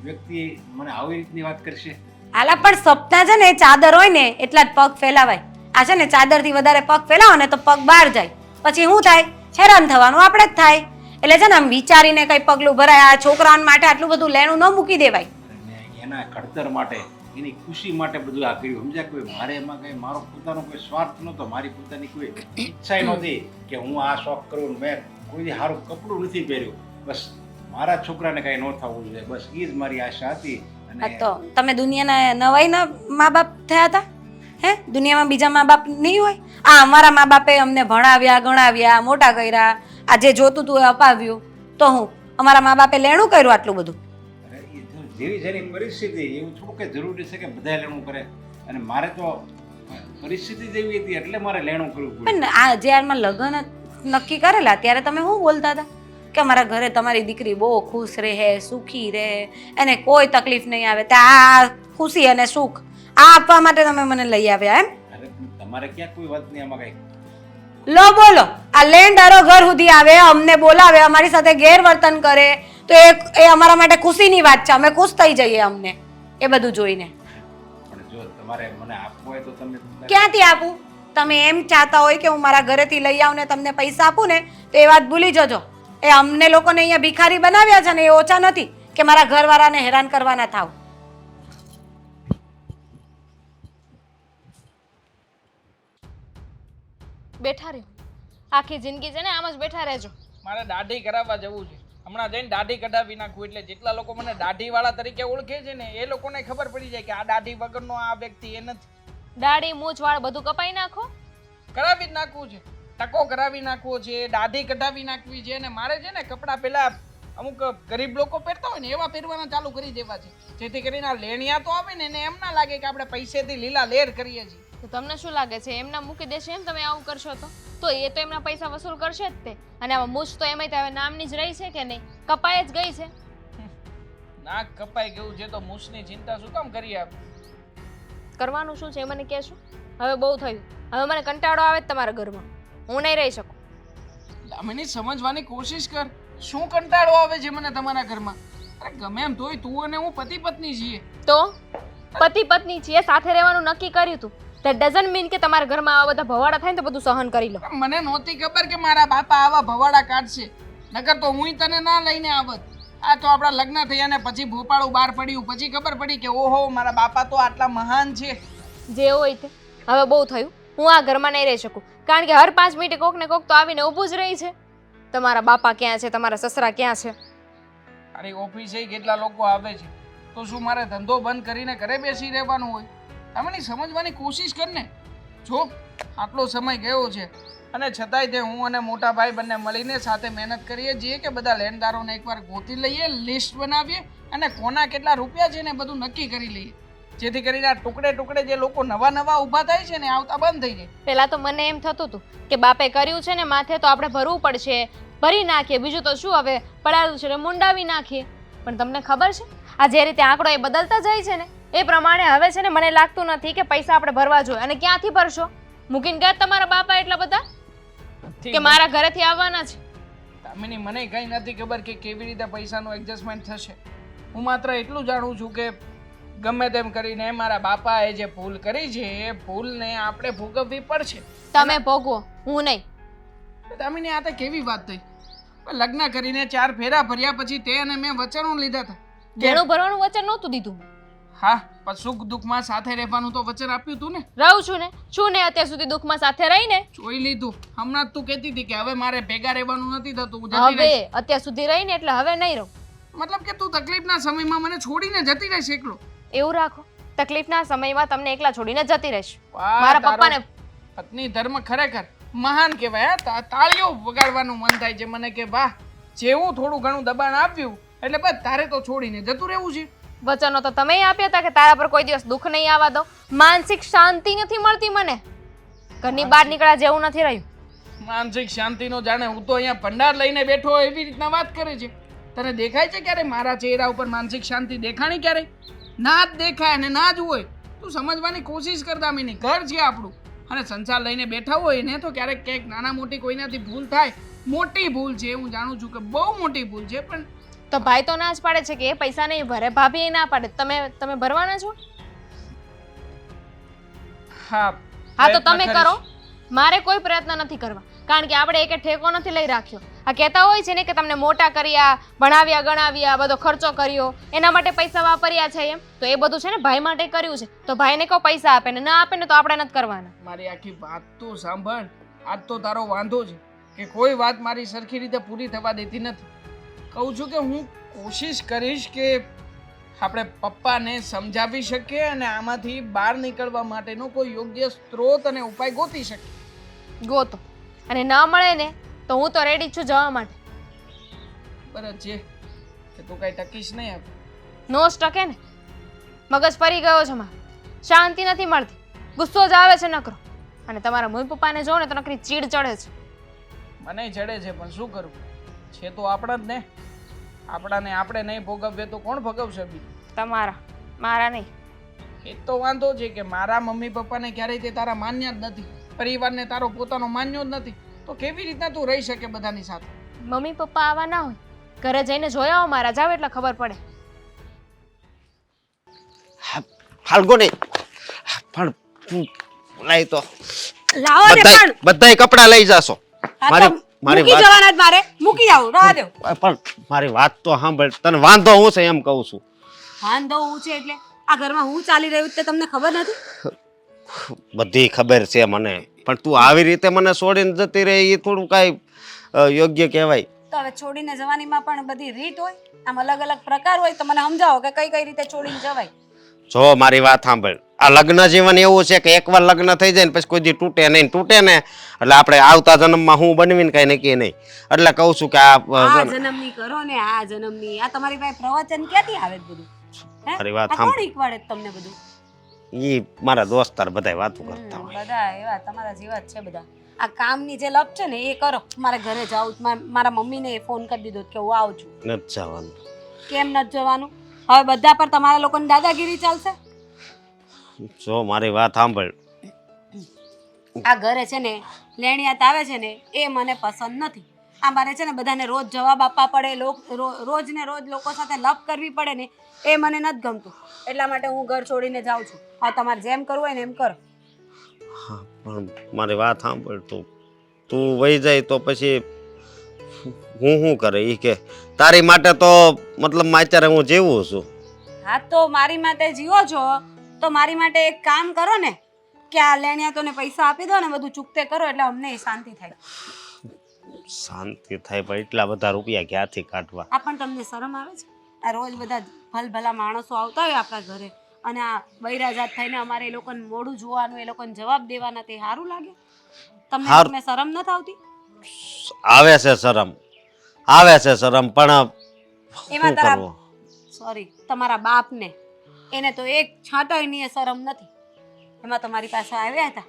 વ્યક્તિ મને આવી રીતની વાત કરશે. આલા પણ સપના છે ને, ચાદર હોય ને એટલા જ પગ ફેલાવાય. આ છે ને, ચાદરથી વધારે પગ ફેલાવો ને તો પગ બહાર જાય, પછી શું થાય? હેરાન થવાનું આપણે જ થાય. એટલે છે ને, આમ વિચારીને કઈ પગલું ભરાય. આ છોકરાઓને માટે આટલું બધું લેણું ન મૂકી દેવાય. અને એના ઘડતર માટે, એની ખુશી માટે બધું આ કર્યું, સમજ્યા? કોઈ મારે એમાં કંઈ મારો પોતાનો કોઈ સ્વાર્થ નહોતો, મારી પોતાની કોઈ ઈચ્છા નહોતી કે હું આ શોખ કરું. મેં કોઈ સારું કપડું નથી પહેર્યું, બસ મારા છોકરાને કાંઈ ન થવું જોઈએ, બસ એ જ મારી આશા હતી. આ તો તમે દુનિયાના નવાઈના મા બાપ થયા હતા? હે, દુનિયામાં બીજા મા બાપ નહીં હોય? આ અમારા મા બાપે અમને ભણાવ્યા, ગણાવ્યા, મોટા કર્યા, આ જે જોતું તું એ અપાવ્યું, તો હું અમારા મા બાપે લેણું કર્યું આટલું બધું? જેવી જેની પરિસ્થિતિ એવું થોડું કે જરૂરી છે કે બધા લેણું કરે, અને મારે તો પરિસ્થિતિ જેવી હતી એટલે મારે લેણું કરવું પડ્યું. પણ આ જ્યારમાં લગ્ન નક્કી કરેલા ત્યારે તમે શું બોલતા હતા કે અમારા ઘરે તમારી દીકરી બહુ ખુશ રહે, સુખી રહે, એને કોઈ તકલીફ નહીં આવે. તે આ ખુશી અને સુખ આ આપવા માટે તમે મને લઈ આવ્યા એમ? અરે તમારે ક્યાં કોઈ વાત નહીં આમાં કઈ. લો બોલો, આ લેન્ડારો ઘર સુધી આવે, અમને બોલાવે, અમારી સાથે ગેરવર્તન કરે તો એ અમારા માટે ખુશીની વાત છે. અમે ખુશ થઈ જઈએ અમને એ બધું જોઈને. પણ જો તમારે મને આપવું હોય તો તમે ક્યાંથી આપું? તમે એમ ચાહતા હોય કે હું મારા ઘરેથી લઈ આવું ને તમને પૈસા આપું ને તો એ વાત ભૂલી જજો. એ અમને લોકોને અહીંયા ભિખારી બનાવ્યા છે ને એ ઓછા નથી કે મારા ઘરવાળાને હેરાન કરવાના થાવ. બેઠા રહ્યો, આખી જિંદગી છે ને આમ જ બેઠા રહેજો. મારે દાઢી કરાવવા જવું છે. હમણાં જઈને દાઢી કઢાવી નાખું એટલે જેટલા લોકો મને દાઢી વાળા તરીકે ઓળખે છે ને એ લોકોને ખબર પડી જાય કે આ દાઢી વગરનો આ વ્યક્તિ એ નથી. દાઢી મૂછ વાળ બધું કપાઈ નાખો. કરાવી જ નાખવું છે, ટકો કરાવી નાખવો છે, દાઢી કઢાવી નાખવી છે. અને મારે છે ને કપડાં પેલા અમુક ગરીબ લોકો પહેરતા હોય ને એવા પહેરવાના ચાલુ કરી દેવા છે, જેથી કરીને આ લેણિયા તો આવે ને એને એમ ના લાગે કે આપણે પૈસેથી લીલા લેર કરીએ છીએ. તો તમને શું લાગે છે એમના મૂકી દેશે એમ તમે આવું કરશો તો એ તો એમના પૈસા વસૂલ કરશે જ તે. અને આમાં મૂછ તો એમાંય હવે નામની જ રહી છે કે નહીં, કપાઈ જ ગઈ છે. નાક કપાઈ ગયું છે તો મૂછની ચિંતા શું કામ કરીએ આપણે? કરવાનું શું છે એ મને કહેશો? હવે બહુ થયું, હવે મને કંટાળો આવે જ તમારા ઘરમાં, હું નહીં રહી શકું. દામિની સમજવાની કોશિશ કર, શું કંટાળો આવે છે મને તમારા ઘરમાં? અરે ગમે એમ તોય તું અને હું પતિ પત્ની છીએ. તો પતિ પત્ની છીએ, સાથે રહેવાનું નક્કી કર્યું તું. ધેટ ડઝન્ટ મીન કે તમારા ઘરમાં આવા બધા ભવાડા થાય ને તો બધું સહન કરી લો. મને નહોતી ખબર કે મારા બાપા આવા ભવાડા કાઢશે, નકર તો હું તને ના લઈને આવત. આ તો આપણા લગ્ન થયા ને પછી ભોપાળું બહાર પડ્યું, પછી ખબર પડી કે ઓહો મારા બાપા તો આટલા મહાન છે. જે હોય તે હવે બહુ થયું, હું આ ઘરમાં નહીં રહી શકું. કારણ કે હર 5 મિનિટે કોક ને કોક તો આવીને ઊભું જ રહી છે. તમારા બાપા ક્યાં છે, તમારા સસરા ક્યાં છે? અરે ઓફિસે કેટલા લોકો આવે છે, તો શું મારે ધંધો બંધ કરીને ઘરે બેસી રહેવાનું હોય? તમે સમજવાની કોશિશ કર ને. જો આટલો સમય ગયો છે અને છતાંય તે હું અને મોટા ભાઈ બંને મળીને સાથે મહેનત કરીએ છીએ કે બધા લેણદારોને એકવાર ગોતી લઈએ, લિસ્ટ બનાવીએ અને કોના કેટલા રૂપિયા છે ને બધું નક્કી કરી લઈએ, જેથી કરીને આ ટુકડે ટુકડે જે લોકો નવા નવા ઊભા થાય છે ને આવતા બંધ થઈ જાય. પહેલા તો મને એમ થતું હતું કે બાપે કર્યું છે ને માથે તો આપણે ભરવું પડશે, ભરી નાખીએ, બીજું તો શું હવે પડાયું છે મુંડાવી નાખીએ. પણ તમને ખબર છે આ જે રીતે આંકડો એ બદલતા જાય છે ને એ પ્રમાણે હવે છે ને મને લાગતું નથી કે પૈસા આપણે ભરવા જોઈએ. અને ક્યાંથી ભરશો? મૂકીને ગયા તમારા બાપા એટલા બધા કે મારા ઘરેથી આવવાના છે? દામિની મને કંઈ નથી ખબર કે કેવી રીતે પૈસાનું એડજસ્ટમેન્ટ થશે. હું માત્ર એટલું જાણું છું કે ગમે તેમ કરીને મારા બાપાએ જે ભૂલ કરી છે એ ભૂલને આપણે ભોગવવી પડશે. તમે ભોગવો, હું નહીં. દામિની આ તો કેવી વાત થઈ? લગ્ન કરીને 4 ફેરા ભર્યા પછી તે અને મેં વચનો લીધા હતા. ઘેણું ભરવાનું વચન નહોતું દીધું. હા, પણ સુખ દુઃખમાં સાથે રહેવાનું તો વચન આપ્યું તું ને. રહું છું ને, શું ને અત્યાર સુધી દુઃખમાં સાથે રહીને. જોઈ લીધું. હમણાં જ તું કહેતી હતી કે હવે મારે ભેગા રહેવાનું નથી થતું, હું જતી રહીશ. હવે અત્યાર સુધી રહીને એટલે હવે નહીં રહું. મતલબ કે તું તકલીફના સમયમાં મને છોડીને જતી રહીશ એકલો? એવું રાખો, તકલીફના સમયમાં તમને એકલા છોડીને જતી રહીશ. વાહ, મારા તારો પપ્પાને પત્ની ધર્મ ખરેખર મહાન કહેવાય. તાળીઓ વગાડવાનું મન થાય છે મને કે વાહ, જેવું થોડું ઘણું દબાણ આપ્યું એટલે બસ તારે તો છોડીને જતું રહેવું છે. વચનો તો તમે આપ્યા હતા કે તારા પર કોઈ દિવસ દુઃખ નહીં આવવા દો. માનસિક શાંતિ નથી મળતી મને, ઘરની બહાર નીકળ્યા જેવું નથી રહ્યું. માનસિક શાંતિનો જાણે હું તો અહીંયા ભંડાર લઈને બેઠો હોય એવી રીતના વાત કરે છે. તને દેખાય છે ક્યારે મારા ચહેરા ઉપર માનસિક શાંતિ દેખાણી ક્યારે? ના જ દેખાય અને ના જ હોય. તું સમજવાની કોશિશ કર દામિની, ઘર છે આપણું અને સંસાર લઈને બેઠા હોય ને તો ક્યારેક ક્યાંક નાના મોટી કોઈનાથી ભૂલ થાય. મોટી ભૂલ છે, હું જાણું છું કે બહુ મોટી ભૂલ છે, પણ તો ભાઈ તો ના જ પાડે છે કે એ પૈસા નહીં ભરે, ભાભી એ ના પાડે. તમે ભરવાના છો? હા તો તમે કરો, મારે કોઈ પ્રયત્ન નથી કરવા. કારણ કે આપણે એક ઠેકો નથી લઈ રાખ્યો. આ કહેતા હોય છે ને કે તમને મોટા કર્યા, ભણાવ્યા, ગણાવ્યા, બધો ખર્ચો કર્યો, એના માટે પૈસા વાપર્યા છે એમ. તો એ બધું છે ને ભાઈ માટે કર્યું છે. તો ભાઈને કહો પૈસા આપે ને, ના આપે ને તો આપણે નથી કરવાના. મારી આખી વાત તો સાંભળ. આજ તો તારો વાંધો છે કે કોઈ વાત મારી સરખી રીતે પૂરી થવા દેતી નથી. કહું છું કે હું કોશિશ કરીશ કે આપણે પપ્પાને સમજાવી શકીએ અને આમાંથી બહાર નીકળવા માટેનો કોઈ યોગ્ય સ્ત્રોત અને ઉપાય ગોતી શકીએ. ગોતો, અને ના મળે ને તો હું તો રેડી છું જવા માટે. બરાબર છે કે તું કાંઈ ટકીશ નહીં આપે? નો ટકે ને, મગજ ફરી ગયો છે મારે, શાંતિ નથી મળતી, ગુસ્સો જ આવે છે નકરો. અને તમારા મમ્મી પપ્પાને જો ને તો નકરી ચીડ ચડે છે. મને જડે છે પણ શું કરવું, છે તો આપણા જ ને. આપણાને આપણે નહીં ભોગવીએ તો કોણ ભોગવશે બીજું? તમારા, મારા નહીં. એ જ તો વાંધો છે કે મારા મમ્મી પપ્પાને ક્યારેય તે તારા માન્યા જ નથી, પરિવારને તારો પોતાનો માન્યો જ નથી, તો કેવી રીતના તું રહી શકે બધાની સાથે? મમ્મી પપ્પા આવા ના હોય, ઘરે જઈને જોયા આવો મારા, જાવ એટલે ખબર પડે. ફાલ્ગુની પણ તું લઈ તો લાવો ને પણ બધાય કપડા લઈ જાશો. મારી મારી મૂકી વાત જવાના જ મારે, મૂકી આવું, રાહ દો. પણ મારી વાત તો સાંભળ, તને વાંધો હું છે એમ કહું છું. વાંધો હું છે એટલે આ ઘરમાં હું ચાલી રહ્યું તે તમને ખબર નથી? બધી ખબર છે મને, પણ તું આવી રીતે મને છોડીને જતી રહી એ થોડું કાંઈ યોગ્ય કહેવાય. તો હવે છોડીને જવાનીમાં પણ બધી રીત હોય, આમ અલગ અલગ પ્રકાર હોય, તો મને સમજાવો કે કઈ કઈ રીતે છોડીને જવાય. જો મારી વાત સાંભળ, આ લગ્ન જીવન એવું છે કે એકવાર લગ્ન થઈ જાય ને પછી કોઈ દી તૂટે નહીં. તૂટે ને એટલે આપણે આવતા જન્મમાં હું બનવીને કઈ નક્કી નહીં. એટલે કહું છું કે આ જન્મની કરો ને આ જન્મની, આ તમારી પાસે પ્રવચન ક્યાંથી આવે છે બધું? હે? મારી વાત આ સાંભળ. કોણ શીખવાડે છે તમને બધું? ઈ મારા દોસ્તાર બધાય વાતો કરતા હોય. બધા એવા તમારા જેવા જ છે બધા. આ કામની જે લપ છે ને એ કરો. મારે ઘરે જાઉં, મારા મમ્મીને ફોન કરી દીધો કે હું આવું છું. નથી જવાનું. કેમ નથી જવાનું? હવે બધા પર તમારા લોકોની દાદાગીરી ચાલશે? જો મારી વાત સાંભળ, આ ઘરે છે ને લેણિયાત આવે છે ને એ મને પસંદ નથી. આ મારે છે ને બધાને રોજ જવાબ આપવા પડે, રોજ ને રોજ લોકો સાથે લપ કરવી પડે ને એ મને નથી ગમતું. એટલા માટે હું ઘર છોડીને જાઉં છું. આ તમારે જેમ કરવું હોય ને એમ કરો. હા પણ મારી વાત સાંભળ, તું વહી જાય તો પછી હું શું કરે ઈ કે? તારી માટે તો મતલબ અત્યારે હું જીવું છું. હા તો મારી માટે જીવો છો તો મારી માટે એક કામ કરો ને કે આ લેણિયાતોને પૈસા આપી દો ને બધું ચૂકતે કરો એટલે અમને શાંતિ થાય. શાંતિ થાય પણ એટલા બધા રૂપિયા ક્યાંથી કાઢવા? આ પણ તમને શરમ આવે છે? આ રોજ બધા ભલભલા માણસો આવતા હોય આપણા ઘરે અને આ બૈરાજાત થઈને અમારે એ લોકોને મોઢું જોવાનું, એ લોકોને જવાબ દેવાના, તે સારું લાગે? તમને શરમ નથી આવતી? આવે છે શરમ, આવે છે શરમ, પણ એમાં શું કરવું? સોરી, તમારા બાપને એને તો એક છાંટોય ની શરમ નથી. એમાં તો મારી પાસે આવ્યા હતા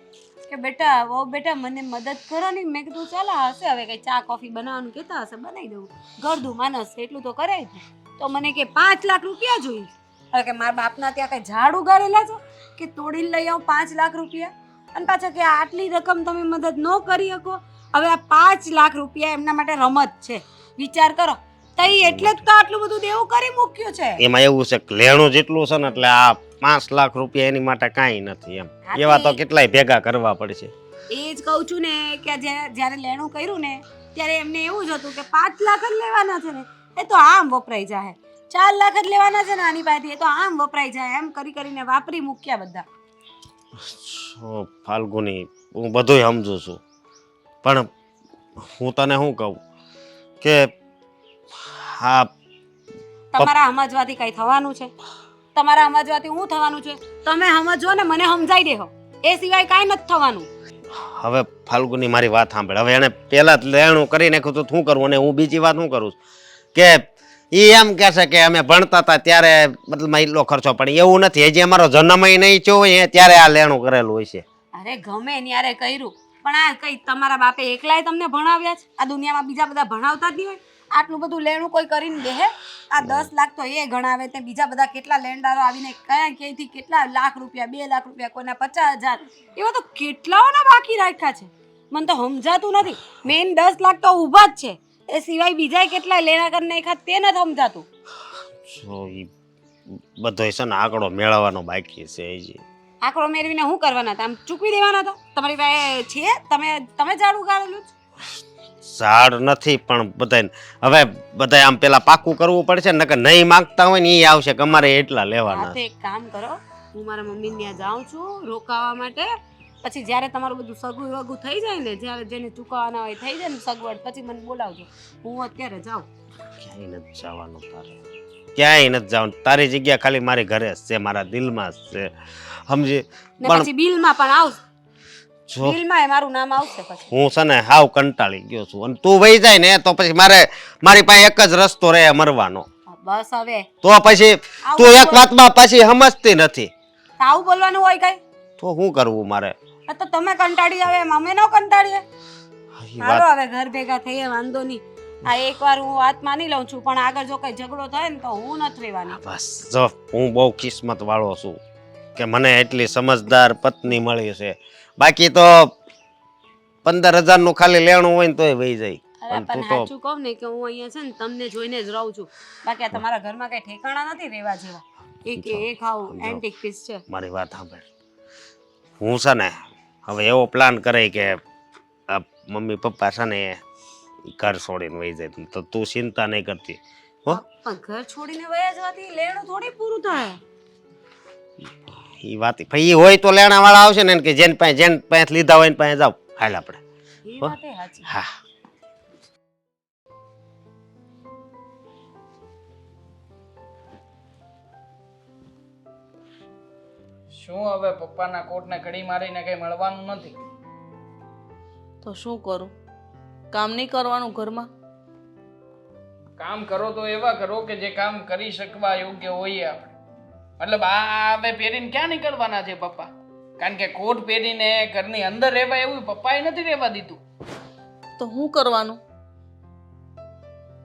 કે બેટા વહુ બેટા મને મદદ કરો ને. મેં કીધું ચાલો હશે, હવે કઈ ચા કોફી બનાવવાનું કહેતા હશે બનાવી દઉં, ગરદું માનસ એટલું તો કરાય જ. તો મને કે 5 લાખ રૂપિયા જોઈએ. હવે કે મારા બાપના ત્યાં કઈ ઝાડ ઉગાડેલા છો કે તોડીને લઈ આવો 5 લાખ રૂપિયા? અને પાછા કે આટલી રકમ તમે મદદ ન કરી શકો? હવે આ 5 લાખ રૂપિયા એમના માટે રમત છે, વિચાર કરો. તઈ એટલે જ તો આટલું બધું દેવું કરી મૂક્યું છે. એમાં એવું છે કે લેણું જેટલું છે ને એટલે આ 5 લાખ રૂપિયા એની માટે કાંઈ નથી એમ. એવા તો કેટલાય ભેગા કરવા પડશે. એ જ કહું છું ને કે જ્યારે લેણું કર્યું ને ત્યારે એમને એવું જ હતું કે 5 લાખ જ લેવાના છે ને એ તો આમ વપરાઈ જાય, 4 લાખ જ લેવાના છે ને આની પાસેથી એ તો આમ વપરાઈ જાય, એમ કરી કરીને વાપરી મૂક્યા બધા. ફાલ્ગુની, હું બધુંય સમજુ છું, પણ હું તને શું કહું કે હા તમારા સમજવાથી કઈ થવાનું છે? તમારા સમજવાથી હું થવાનું છે? તમે સમજો ને મને સમજાઈ દેહો, એ સિવાય કાંઈ નથી થવાનું. હવે ફાલ્ગુની મારી વાત સાંભળ. હવે એને પહેલા જ લેણું કરી નાખ્યું તો શું કરવું? અને હું બીજી વાત શું કરું કે એ એમ કહે છે કે અમે ભણતા હતા ત્યારે મતલબ એટલો ખર્ચો, પણ એવું નથી. હજી અમારો જન્મ નહીં થયો હોય ત્યારે આ લેણું કરેલું હોય છે. અરે ગમે ત્યારે કર્યું, પણ આ કઈ તમારા બાપે એકલાય તમને ભણાવ્યા છે? આ દુનિયામાં બીજા બધા ભણાવતા જ નહીં હોય? આટલું બધું લેણું કોઈ કરીને દે? આ 10 લાખ તો એ ગણાવે, તે બીજા બધા કેટલા લેણદારો આવીને ક્યાંથી કેટલા લાખ રૂપિયા, 2 લાખ રૂપિયા, કોઈના 50,000, એવા તો કેટલાઓના બાકી રાખ્યા છે. મને તો સમજાતું નથી. મેઇન 10 લાખ તો ઊભા જ છે, એ સિવાય બીજા કેટલાય લેણા કરીને નાખ્યા તે નથી સમજાતું. બધો છે ને આંકડો મેળવવાનો બાકી છે. હજી આંકડો મેળવીને શું કરવાના હતા? આમ ચૂકવી દેવાના હતા? તમારી પાસે છે? તમે ઝાડ ઉગાડેલું છે? ઝાડ નથી, પણ બધા આમ પેલા પાકું કરવું પડશે ને, નહીં માંગતા હોય ને એ આવશે કે અમારે એટલા લેવાના. એક કામ કરો, હું મારા મમ્મી ત્યાં જાઉં છું રોકાવા માટે. પછી જ્યારે તમારું બધું સગું વગું થઈ જાય ને, જ્યારે જેને ચૂકવવાના હોય થઈ જાય ને સગવડ, પછી મને બોલાવજો. હું અત્યારે જાઉં. ક્યાંય નથી જવાનું તારે, ક્યાંય નથી જવાનું. તારી જગ્યા ખાલી મારી ઘરે જ છે, મારા દિલમાં જ છે, સમજી? ને પછી બિલમાં પણ આવશે. બિલમાં મારું નામ આવશે. પછી હું છે ને હાવ કંટાળી ગયો છું, અને તું વહી જાય ને તો પછી મારી પાસે એક જ રસ્તો રહે મરવાનો. બસ હવે તો પછી તું એક વાતમાં પછી સમજતી નથી. આવું બોલવાનું હોય કઈ? તો શું કરવું મારે? તો તમે કંટાળી આવે એમ અમે ન કંટાળીએ? ઈ હાલો વાત હવે ઘર ભેગા થઈએ, વાંધો નહીં. આ એકવાર હું વાત માની લઉં છું, પણ આગળ જો કઈ ઝઘડો થાય ને તો હું નથી રહેવાની. બસ જો હું બહુ કિસ્મત વાળો છું કે મને એટલી સમજદાર પત્ની મળી છે. બાકી તો 15,000 નું ખાલી લેણું હોય ને તોય વહી જાય. અરે પણ પણ તું તો સાચું કહું ને કે હું અહીંયા છે ને તમને જોઈને જ રહું છું, બાકી આ તમારા ઘરમાં કઈ ઠેકાણા નથી રહેવા જેવા. એક આવું એન્ટિક પીસ છે. મારી વાત સાંભળ, હું છે ને હવે એવો પ્લાન કરે કે આ મમ્મી પપ્પા છે ને ઈ ઘર છોડીને વહી જાય, તો તું ચિંતા નહીં કરતી હો. પણ ઘર છોડીને વયા જવાથી લેણું થોડી પૂરું થાય. ઈ વાત ભાઈ હોય તો લેણા વાળા આવશે ને કે જેન પાસે લીધા હોય ને પાસે જાવ હાલ આપણે. એ વાત એ સાચી. હા શું હવે પપ્પાના કોટને કડી મારીને કઈ મળવાનું નથી. તો શું કરું? કામ નહીં કરવાનું ઘરમાં? કામ કરો તો એવા કરો કે જે કામ કરી શકવા યોગ્ય હોઈએ આપણે. મતલબ આ હવે પહેરીને ક્યાં નીકળવાના છે પપ્પા? કારણ કે કોટ પહેરીને ઘરની અંદર રહેવાય એવું પપ્પાએ નથી રહેવા દીધું. તો શું કરવાનું?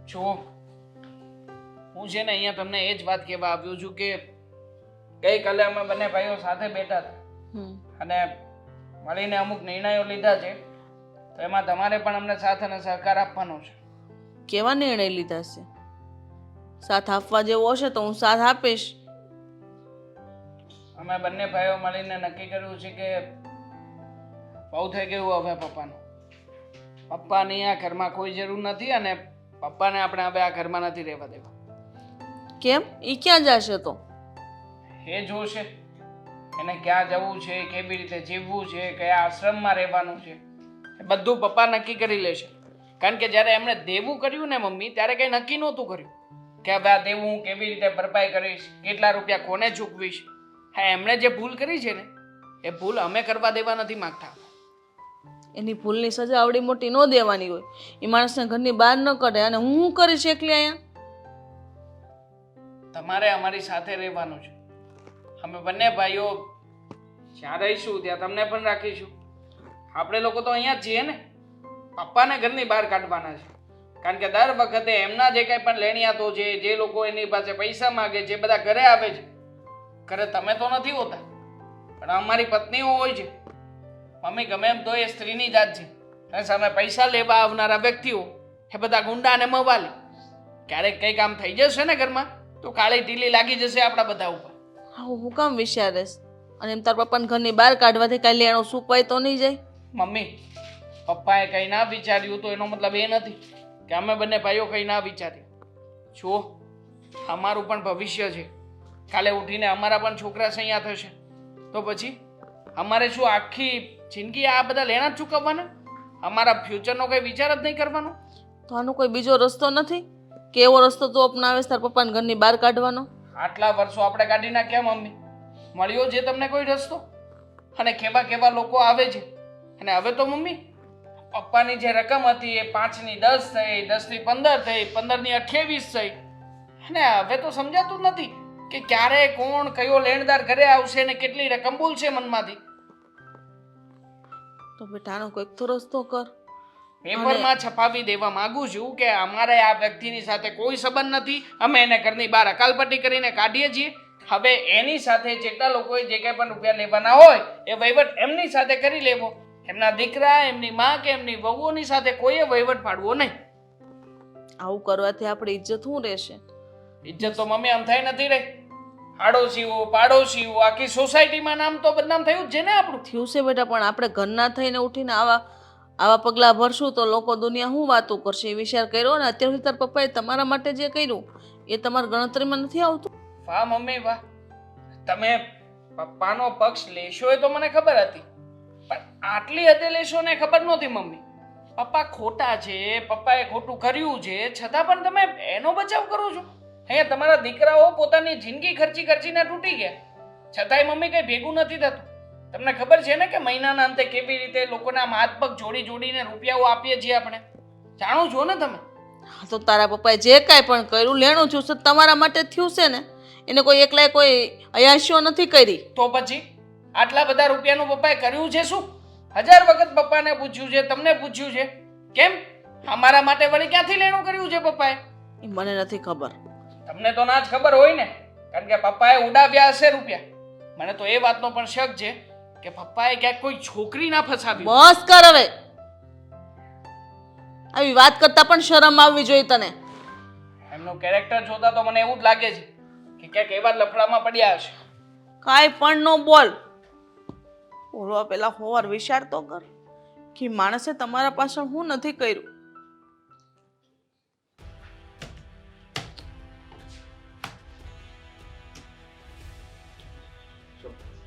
જો હું છે ને અહીંયા તમને એ જ વાત કહેવા આવ્યો છું કે ગઈકાલે અમે બંને ભાઈઓ સાથે બેઠા હતા અને મળીને અમુક નિર્ણયો લીધા છે, તો એમાં તમારે પણ અમને સાથ અને સહકાર આપવાનો છે. કેવા નિર્ણય લીધા છે? સાથ આપવા જેવો હશે તો હું સાથ આપીશ. અમે બંને ભાઈઓ મળીને નક્કી કર્યું છે કે બહુ થઈ ગયું હવે પપ્પાનું. પપ્પાની આ ઘરમાં કોઈ જરૂર નથી અને પપ્પાને આપણે હવે આ ઘરમાં નથી રહેવા દેવા. કેમ? ઈ ક્યાં જશે તો? એ જોશે એને ક્યાં જવું છે, કેવી રીતે જીવવું છે, કયા આશ્રમમાં રહેવાનું છે, એ બધું પપ્પા નક્કી કરી લેશે. કારણ કે જ્યારે એમણે દેવું કર્યું ને મમ્મી, ત્યારે કંઈ નક્કી નહોતું કર્યું કે હવે આ દેવું હું કેવી રીતે ભરપાઈ કરીશ, કેટલા રૂપિયા કોને ચૂકવીશ. હા, એમણે જે ભૂલ કરી છે ને એ ભૂલ અમે કરવા દેવા નથી માંગતા. એની ભૂલની સજા આવડી મોટી ન દેવાની હોય. એ માણસને ઘરની બહાર ન કાઢે. અને હું કરીશ એકલી અહીંયા? તમારે અમારી સાથે રહેવાનું છે. અમે બંને ભાઈઓ જ્યાં રહીશું ત્યાં તમને પણ રાખીશું. આપણે લોકો તો અહીંયા જ છીએ ને. પપ્પાને ઘરની બહાર કાઢવાના છે. કારણ કે દર વખતે એમના જે કંઈ પણ લેણિયાતો છે, જે લોકો એની પાસે પૈસા માગે છે, બધા ઘરે આવે છે. ઘરે તમે તો નથી હોતા, પણ અમારી પત્નીઓ હોય છે. મમ્મી ગમે એમ તો એ સ્ત્રીની જાત છે, અને સામે પૈસા લેવા આવનારા વ્યક્તિઓ એ બધા ગુંડા અને મવાલી. ક્યારેક કંઈ કામ થઈ જશે ને ઘરમાં તો કાળી ઢીલી લાગી જશે આપણા બધા ઉપર. આવું હું કામ વિચારીશ? અને એમ તાર પપ્પાને ઘરની બહાર કાઢવાથી કાંઈ લેણો સુકવાય તો નહીં જાય? મમ્મી, પપ્પાએ કંઈ ના વિચાર્યું તો એનો મતલબ એ નથી કે અમે બંને ભાઈઓ કંઈ ના વિચાર્યું. જુઓ, અમારું પણ ભવિષ્ય છે. કાલે ઉઠીને અમારા પણ છોકરા સૈયા થશે તો પછી અમારે શું આખી જિંદગી આ બધા લેણા જ ચૂકવવાના? અમારા ફ્યુચરનો કંઈ વિચાર જ નહીં કરવાનો? તો આનો કોઈ બીજો રસ્તો નથી કે એવો રસ્તો તું અપનાવેશ તાર પપ્પાને ઘરની બહાર કાઢવાનો? આટલા વર્ષો આપણે કાઢી નાખ્યા મમ્મી, મળ્યો છે તમને કોઈ રસ્તો? અને કેવા કેવા લોકો આવે છે. અને હવે તો મમ્મી પપ્પાની જે રકમ હતી એ 5ની 10 થઈ, 10ની 15 થઈ, 15ની 28 થઈ. અને હવે તો સમજાતું જ નથી કે ક્યારે કોણ કયો લેણદાર ઘરે આવશે ને કેટલી રકમ બોલશે મનમાંથી. તો બેટા આનો કોઈક તો રસ્તો કર. પેપરમાં છપાવી દેવા માંગુ છું કે અમારે આ વ્યક્તિની સાથે કોઈ સંબંધ નથી, અમે એને ઘરની બહાર અકાલપટ્ટી કરીને કાઢીએ છીએ. હવે એની સાથે જેટલા લોકોએ જે કંઈ પણ રૂપિયા લેવાના હોય એ વહીવટ એમની સાથે કરી લેવો. એમના દીકરા, એમની માં કે એમની વહુઓની સાથે કોઈએ વહીવટ પાડવો નહીં. આવું કરવાથી આપણી ઇજ્જત શું રહેશે? ઇજ્જત તો મમ્મી આમ થઈ નથી રહી. આડોશીઓ, પાડોશીઓ, આખી સોસાયટીમાં નામ તો બદનામ થયું જ છે ને આપણું. થયું છે બેટા, પણ આપણે ઘરના થઈને ઉઠીને આવા પગલાં ભરશું તો લોકો દુનિયા શું વાતો કરશે એ વિચાર કર્યો ને? અત્યાર સુધી તાર પપ્પાએ તમારા માટે જે કર્યું એ તમારા ગણતરીમાં નથી આવતું? વાહ મમ્મી વાહ, તમે પપ્પાનો પક્ષ લેશો એ તો મને ખબર હતી, પણ આટલી હદે લેશો ને ખબર નહોતી મમ્મી. પપ્પા ખોટા છે, પપ્પાએ ખોટું કર્યું છે, છતાં પણ તમે એનો બચાવ કરો છો. અહીંયા તમારા દીકરાઓ પોતાની જિંદગી ખર્ચીને તૂટી ગયા, છતાંય મમ્મી કંઈ ભેગું નથી થતું. તમને ખબર છે ને કે મહિનાના અંતે કેવી રીતે લોકોના હાથ પગ જોડીને રૂપિયાઓ આપીએ છીએ આપણે? જાણો છો ને તમે? હા, તો તારા પપ્પાએ જે કાંઈ પણ કર્યું લેણું છું તો તમારા માટે થયું છે ને? એને કોઈ એકલાય કોઈ અયાશીઓ નથી કરી. તો પછી આટલા બધા રૂપિયાનું પપ્પાએ કર્યું છે શું? 1000 વખત પપ્પાને પૂછ્યું છે, તમને પૂછ્યું છે, કેમ અમારા માટે વળી ક્યાંથી લેણું કર્યું છે પપ્પાએ? એ મને નથી ખબર. તમને તો ના જ ખબર હોય ને, કારણ કે પપ્પાએ ઉડાવ્યા હશે રૂપિયા. મને તો એ વાતનો પણ શક છે કે પપ્પાએ ક્યાંક કોઈ છોકરી ના ફસાવી. બસ કર હવે. આવી વાત કરતા પણ શરમ આવવી જોઈએ તને. એમનું કેરેક્ટર જોતા તો મને એવું જ લાગે છે કે ક્યાંક એવા જ લફડામાં પડ્યા હશે. કાંઈ પણ ન બોલ. બોલવા પેલા હોવાર વિચાર તો કર કે માણસે તમારા પાછળ હું નથી કર્યું.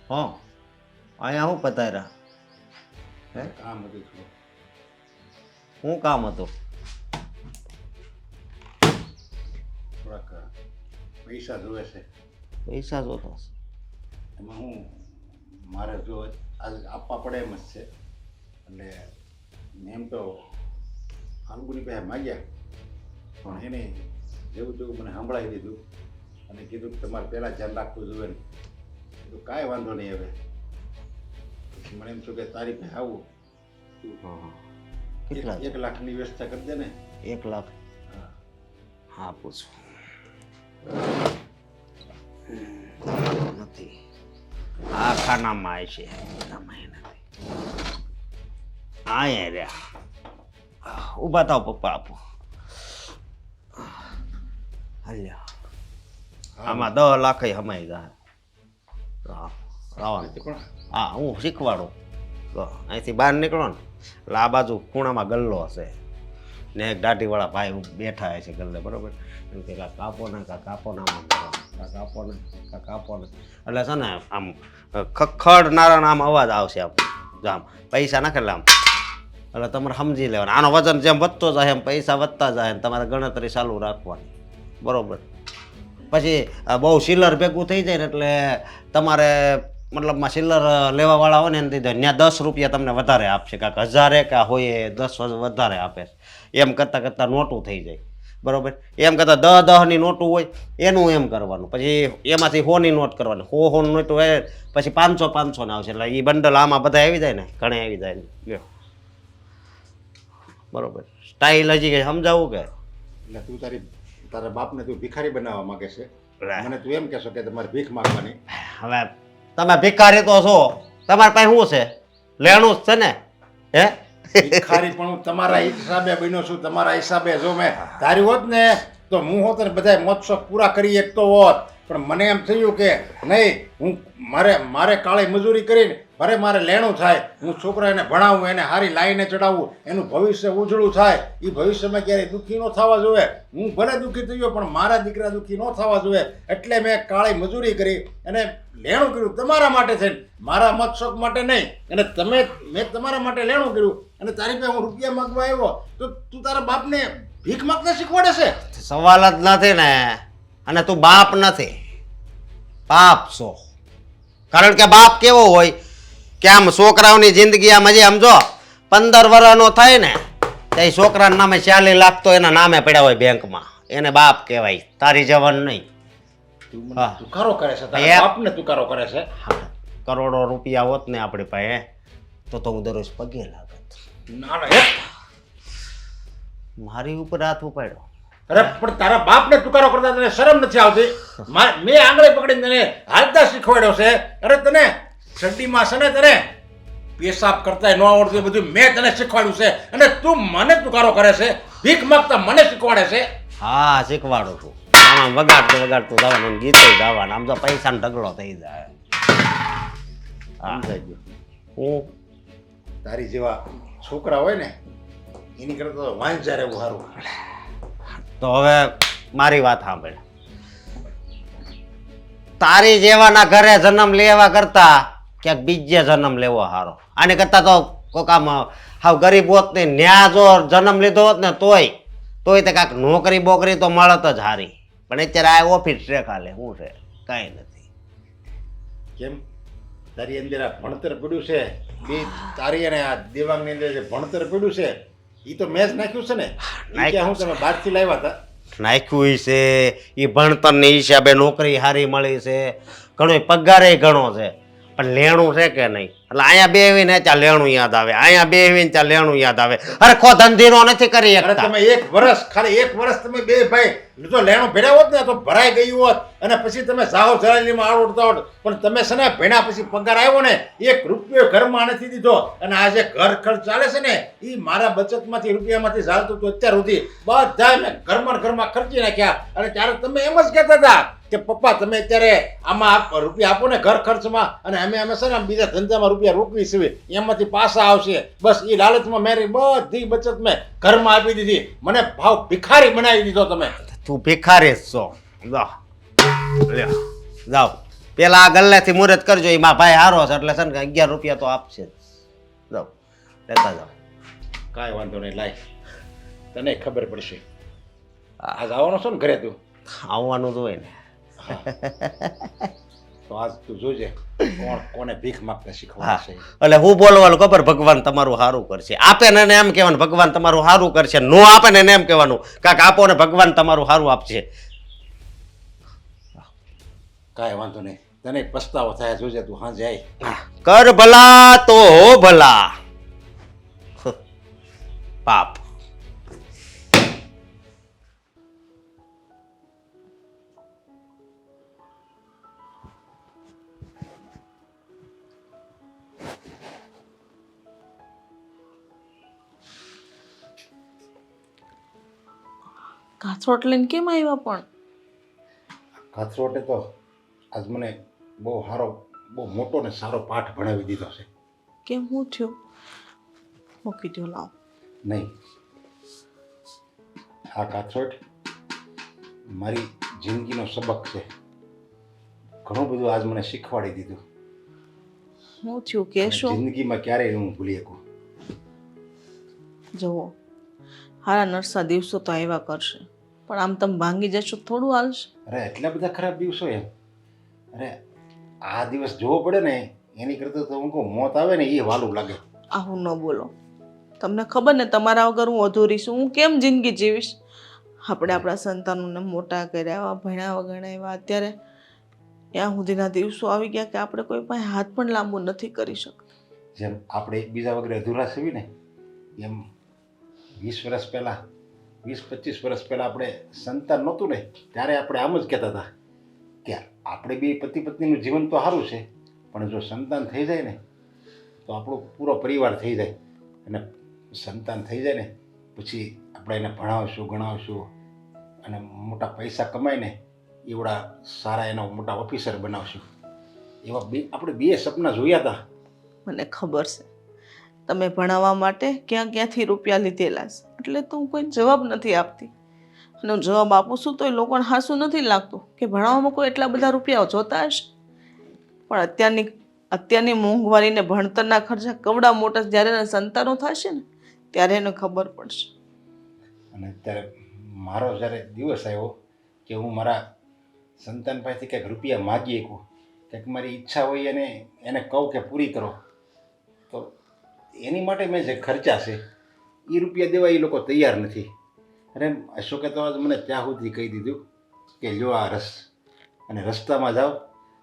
હા અહીંયા શું પતાર્યા? કામ હતું થોડું. શું કામ હતું? થોડાક પૈસા જોવે છે. પૈસા જોતા હશે. એમાં હું મારે જો આજે આપવા પડે એમ જ છે. એટલે મેં એમ તો ફાલ્ગુની પાસે માગ્યા, પણ એને જેવું તેવું મને સંભળાવી દીધું અને કીધું કે તમારે પહેલાં ધ્યાન રાખવું જોઈએ ને. કીધું કાંઈ વાંધો નહીં. હવે પછી મને એમ થયું કે તારી પાસે આવું, કેટલા? 1 લાખની વ્યવસ્થા કરી દે ને. 1 લાખ? હા. હા પૂછું નથી. આ ખાનામાં આવે છે, ખાનામાં નથી. હા રહ્યા ઊભા થાવ પપ્પા, આપો. હાલ્યા આમાં 10 લાખ હમાઈ જાય. રાવણ હા હું શીખવાડું. અહીંથી બહાર નીકળો ને એટલે આ બાજુ ખૂણામાં ગલ્લો હશે ને એક દાઢીવાળા ભાઈ બેઠા છે ગલ્લે, બરોબર? એમ કે કાપો ને કાપો ને આમ કાપો ને કાપો ને એટલે છે ને આમ ખખડનારા આમ અવાજ આવશે. આમ આમ પૈસા નાખે એટલે આમ એટલે તમારે સમજી લેવાનું. આનો વજન જેમ વધતો જાય એમ પૈસા વધતા જાય ને તમારે ગણતરી ચાલુ રાખવાની, બરોબર? પછી બહુ સિલ્લર ભેગું થઈ જાય ને એટલે તમારે મતલબમાં સિલ્લર લેવાવાળા હોય ને એને ત્યાં 10 રૂપિયા તમને વધારે આપશે, કાંક 1000 કે હોય 10 વધારે આપે. એમ કરતાં કરતાં નોટું થઈ જાય, બરોબર? એમ કરતાં 10-10ની નોટું હોય એનું એમ કરવાનું. પછી એમાંથી 100ની નોટ કરવાની. 100 નોટ હોય પછી 500 ને આવશે. એટલે એ બંડલ આમાં બધા આવી જાય ને, ઘણે આવી જાય ને, બરોબર? સ્ટાઇલ હજી કંઈ સમજાવું કે? એટલે તું તારા બાપને તું ભિખારી બનાવવા માંગે છે. મને તું એમ કહેશો કે તમારે ભીખ માંગવાની? હવે તમે ભિખારી તો છો, તમારી પાસે શું છે? લેણું જ છે ને. હે ભિખારી પણ હું તમારા હિસાબે બન્યો છું. તમારા હિસાબે જો મેં ધારી હોત ને તો હું હોત ને બધા મોજ-શોખ પૂરા કરી શકતો હોત. પણ મને એમ થયું કે નહીં, હું મારે કાળી મજૂરી કરીને મારે લેણું થાય. હું છોકરાને ભણાવું, એને સારી લાઈને ચડાવવું, એનું ભવિષ્ય ઉજળું થાય. એ ભવિષ્યમાં ક્યારેય દુઃખી ન થવા જોઈએ. હું ભલે દુઃખી થઈ ગયો પણ મારા દીકરા દુઃખી ન થવા જોઈએ. એટલે મેં કાળી મજૂરી કરી અને લેણું કર્યું તમારા માટે થઈને, મારા મત શોખ માટે નહીં. અને મેં તમારા માટે લેણું કર્યું અને તારી પાસે હું રૂપિયા માગવા આવ્યો તો તું તારા બાપને ભીખ માગતા શીખવાડે છે? સવાલ જ નથી ને. અને તું બાપ નથી, બાપ છો. કારણ કે બાપ કેવો હોય કે આમ છોકરાઓની જિંદગી આમ હજી આમ જો 15 વર્ષનો થાય ને તે છોકરાના નામે 40 લાખ તો એના નામે પડ્યા હોય બેંકમાં, એને બાપ કહેવાય. તારી જવાન નહીં. તું મને તુકારો કરે છે, તારા બાપને તુકારો કરે છે. કરોડો રૂપિયા હોત ને આપણી પાસે તો હું દરરોજ પગે લાગત. ના ના, મારી ઉપર હાથ ઉપાડ્યો. અરે પણ તારા બાપને તુકારો કરતા તને શરમ નથી આવતી? મેં આંગળી પકડીને તને હાલતા શીખવાડ્યો છે. અરે તને શરડીમાં છે ને તને પેશાબ કરતા ન આવડતું, બધું મેં તને શીખવાડ્યું છે અને તું મને તુકારો કરે છે, ભીખ માંગતા મને શીખવાડે છે. હા શીખવાડું છું. આમાં વગાડતું જવાનું, ગીતો ગાવાનું, આમ તો પૈસાનો ઢગલો થઈ જાય. સમજાઈ ગયું? હું તારી જેવા છોકરા હોય ને એની કરતા તો વાંચા રહેવું સારું. તો હવે મારી વાત સાંભળ. તારી જેવાના ઘરે જન્મ લેવા કરતા ક્યાંક બીજે જન્મ લેવો સારો. આને કરતા તો કોક આમ હાવ ગરીબ હોત ને ન્યા જો જન્મ લીધો હોત ને તોય તે કાંઈક નોકરી બોકરી તો મળત જ હારી. પણ અત્યારે આ ઓફિસ છે ખાલે, શું છે? કાંઈ નથી. કેમ તારી અંદર આ ભણતર પડ્યું છે, બે તારી અને આ દેવાંગની અંદર જે ભણતર પડ્યું છે એ તો મેં જ નાખ્યું છે ને. ઈ ક્યાં હું તમે બહારથી લાવ્યા હતા? નાખ્યું છે એ ભણતરની હિસાબે નોકરી સારી મળી છે, ઘણો પગારે ઘણો છે. પણ લેણું છે કે નહીં? એટલે અહીંયા બેહીને ત્યાં લેણું યાદ આવે, અહીંયા બેહીને ત્યાં લેણું યાદ આવે. અરે ખો ધંધીનો નથી કરી અરે શકતા. તમે ખાલી એક વર્ષ તમે બે ભાઈ જો લેણું ભેળ્યા હોત ને તો ભરાઈ ગયું હોત અને પછી તમે સાવ સરાલીમાં આવડતા હોત. પણ તમે છે ને ભેણા પછી પગાર આવ્યો ને 1 રૂપિયો ઘરમાં નથી દીધો. અને આ જે ઘર ખર્ચ ચાલે છે ને એ મારા બચતમાંથી રૂપિયામાંથી ચાલતું હતું અત્યાર સુધી બધા મેં ઘરમાં ખર્ચી નાખ્યા. અને ત્યારે તમે એમ જ કહેતા હતા કે પપ્પા તમે અત્યારે આમાં રૂપિયા આપો ને ઘર ખર્ચમાં અને અમે છે ને બીજા ધંધામાં રૂપિયા રોકવી છે એમાંથી પાછા આવશે. બસ એ લાલચમાં મેરી બધી બચત મેં ઘરમાં આપી દીધી. મને ભાવ ભિખારી બનાવી દીધો તમે. તું ભિખારી જ છો. જાઓ લ્યો, જાઓ પેલા આ ગલ્લેથી મુહૂર્ત કરજો. એ મારા ભાઈ હારો છે એટલે છે ને 11 રૂપિયા તો આપશે જ. જાઓ લેતા જાઓ. કાંઈ વાંધો નહીં લાય તને ખબર પડશે. આજ આવવાનો છો ને ઘરે તું? આવવાનું તો હોય ને. તો આજ તું જોજે કોને ભીખ માંગતા હા શીખવાડશે. એટલે હું બોલવાનું ખબર, ભગવાન તમારું સારું કરશે. આપે ને એને એમ કહેવાનું ભગવાન તમારું સારું કરશે. નો આપે ને એને એમ કહેવાનું કાંઈક આપો ને ભગવાન તમારું સારું આપશે. કાંઈ વાંધો નહીં તને પસ્તાવો થાય જોજે તું હાંજે આય. કર ભલા તો હો ભલા. પાપ. કાથરોટ લઈને કેમ આવ્યા પણ? કાથરોટે તો આજ મને બહુ મોટો ને સારો પાઠ ભણાવી દીધો છે. કેમ હું થયું? મૂકી દો લાવ. નહીં આ કાથરોટ મારી જિંદગીનો સબક છે. ઘણું બધું આજ મને શીખવાડી દીધું. હું થયું કહેશો? જિંદગીમાં ક્યારેય હું ભૂલી શકું. જુઓ હારા નરસા દિવસો તો આવ્યા કરશે પણ આમ તમે ભાંગી જશો થોડું હાલશે? અરે એટલા બધા ખરાબ દિવસો એમ. અરે આ દિવસ જોવો પડે ને એની કરતાં તો હું કહું મોત આવે ને એ વાલું લાગે. આવું ન બોલો. તમને ખબર ને તમારા વગર હું અધૂરી છું. હું કેમ જિંદગી જીવીશ? આપણે આપણા સંતાનોને મોટા કર્યા, ભણ્યા વગણાવ્યા, અત્યારે ત્યાં સુધીના દિવસો આવી ગયા કે આપણે કોઈ પાસે હાથ પણ લાંબુ નથી કરી શકતા. જેમ આપણે એકબીજા વગર અધૂરા છીએ ને એમ 20 વર્ષ પહેલાં 20-25 વર્ષ પહેલાં આપણે સંતાન નહોતું ને ત્યારે આપણે આમ જ કહેતા હતા કે આપણે બે પતિ પત્નીનું જીવન તો સારું છે પણ જો સંતાન થઈ જાય ને તો આપણો પૂરો પરિવાર થઈ જાય. અને સંતાન થઈ જાય ને પછી આપણે એને ભણાવશું ગણાવશું અને મોટા પૈસા કમાઈને એવડા સારા એના મોટા ઓફિસર બનાવશું. એવા આપણે બે સપના જોયા હતા. મને ખબર છે તમે ભણાવવા માટે ક્યાંથી રૂપિયા લીધેલા છે એટલે તો હું કોઈ જવાબ નથી આપતી. અને હું જવાબ આપું છું તો એ લોકોને હાસું નથી લાગતું કે ભણાવવામાં કોઈ એટલા બધા રૂપિયા જોતા હશે. પણ અત્યારની મોંઘવારીને ભણતરના ખર્ચા કવડા મોટા જ્યારે એના સંતાનો થશે ને ત્યારે એને ખબર પડશે. અને અત્યારે મારો જ્યારે દિવસ આવ્યો કે હું મારા સંતાન પાસેથી કંઈક રૂપિયા માગી શકું, કંઈક મારી ઈચ્છા હોય અને એને કહું કે પૂરી કરો, તો એની માટે મેં જે ખર્ચા છે એ રૂપિયા દેવા એ લોકો તૈયાર નથી. અને અશોકે તો આજ મને ત્યાં સુધી કહી દીધું કે લ્યો આ રસ અને રસ્તામાં જાઓ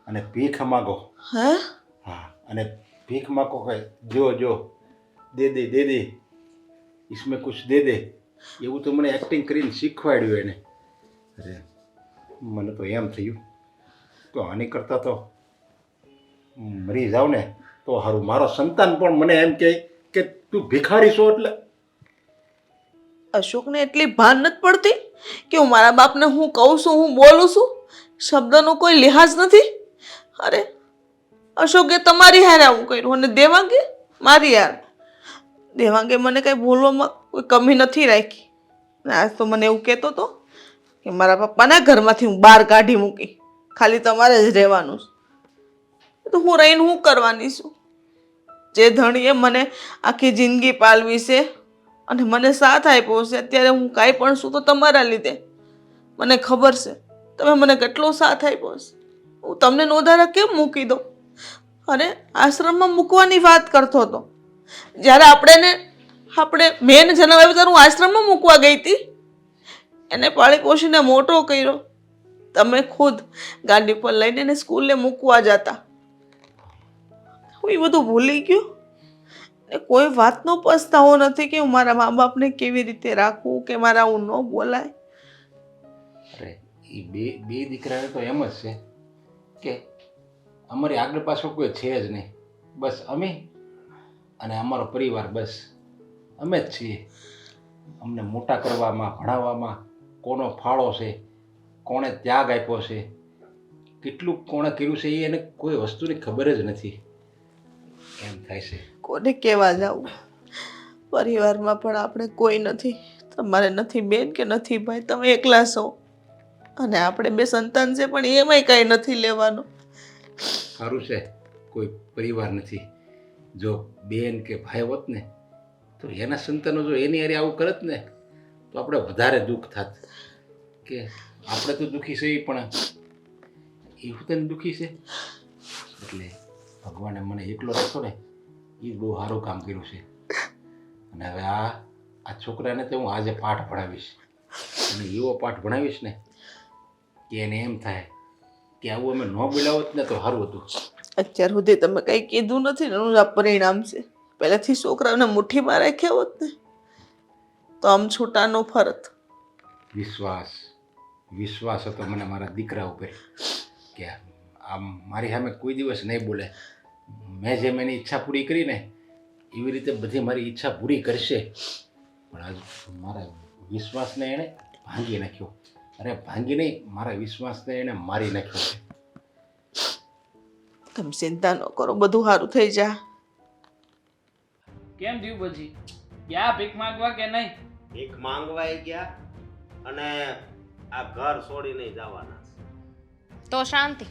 અને ભીખ માગો. હા હા અને ભીખ માગો કે જો દે દે इसमें कुछ દે દે એવું તો મને એક્ટિંગ કરીને શીખવાડ્યું એને. અરે મને તો એમ થયું તો આની કરતાં તો મરી જાવ ને તો સારું. મારો સંતાન પણ મને એમ કહે કે તું ભિખારી છો. એટલે અશોકને એટલી ભાન નથી પડતી કે હું મારા બાપને હું કહું છું, હું બોલું છું, શબ્દનો કોઈ લિહાજ નથી. અરે અશોકે તમારી હારે આવું કર્યું અને દેવાંગે મારી હાર. દેવાંગે મને કંઈ બોલવામાં કોઈ કમી નથી રાખી. આજ તો મને એવું કહેતો હતો કે મારા પપ્પાના ઘરમાંથી હું બહાર કાઢી મૂકી, ખાલી તમારે જ રહેવાનું છે. તો હું રહીને હું કરવાની છું? જે ધણીએ મને આખી જિંદગી પાલવી છે અને મને સાથ આપ્યો છે, અત્યારે હું કાંઈ પણ છું તો તમારા લીધે. મને ખબર છે તમે મને કેટલો સાથ આપ્યો છે. હું તમને નોંધારા કેમ મૂકી દઉં? અરે આશ્રમમાં મૂકવાની વાત કરતો હતો. જ્યારે મેં જન્મ આવ્યો ત્યારે હું આશ્રમમાં મૂકવા ગઈ હતી. એને પાળી પોષીને મોટો કર્યો. તમે ખુદ ગાડી પર લઈને એને સ્કૂલે મૂકવા જતા. હું એ બધું ભૂલી ગયો ને કોઈ વાતનો પસ્તાવો નથી કે હું મારા મા બાપને કેવી રીતે રાખવું કે મારે આવું ન બોલાય. અરે એ બે દીકરાને તો એમ જ છે કે અમારી આગળ પાછળ કોઈ છે જ નહીં, બસ અમે અને અમારો પરિવાર, બસ અમે જ છીએ. અમને મોટા કરવામાં, ભણાવવામાં કોનો ફાળો છે, કોણે ત્યાગ આપ્યો છે, કેટલું કોણે કર્યું છે, એ એને કોઈ વસ્તુની ખબર જ નથી. એમ થાય છે કોને કહેવા જાવું? પરિવારમાં પણ આપણે કોઈ નથી. તમારે નથી બેન કે નથી ભાઈ, તમે એકલા છો અને આપણે બે સંતાન છે પણ એમાંય કાંઈ નથી લેવાનું. સારું છે કોઈ પરિવાર નથી. જો બેન કે ભાઈ હોત ને તો એના સંતાનો જો એની હારે આવું કરત ને તો આપણે વધારે દુઃખ થાત કે આપણે તો દુઃખી છે પણ એ તને દુઃખી છે. એટલે ભગવાને મને એકલો રાખ્યો ને એ બહુ સારું કામ કર્યું છે. અને હવે આ છોકરાને તો હું આજે પાઠ ભણાવીશ અને એવો પાઠ ભણાવીશ ને કે એને એમ થાય કે આવું અમે ન બોલાવત ને તો સારું હતું. અત્યાર સુધી તમે કંઈ કીધું નથી ને એનું આ પરિણામ છે. પહેલાથી છોકરાઓને મુઠ્ઠીમાં રાખ્યા હોત ને તો આમ છૂટાનો ફરત. વિશ્વાસ હતો મને મારા દીકરા ઉપર કે આમ મારી સામે કોઈ દિવસ નહીં બોલે. મેં જેમ એની ઈચ્છા પૂરી કરી ને એવી રીતે બધી મારી ઈચ્છા પૂરી કરશે. પણ આજ મારા વિશ્વાસને એણે ભાંગી નાખ્યો. અરે ભાંગી નહીં, મારા વિશ્વાસને એણે મારી નાખ્યો છે. તમે ચિંતા ન કરો, બધું સારું થઈ જા. કેમ થયું પછી? ગયા ભીખ માંગવા કે નહીં? ભીખ માંગવાય ગયા અને આ ઘર છોડીને જવાના. તો શાંતિ.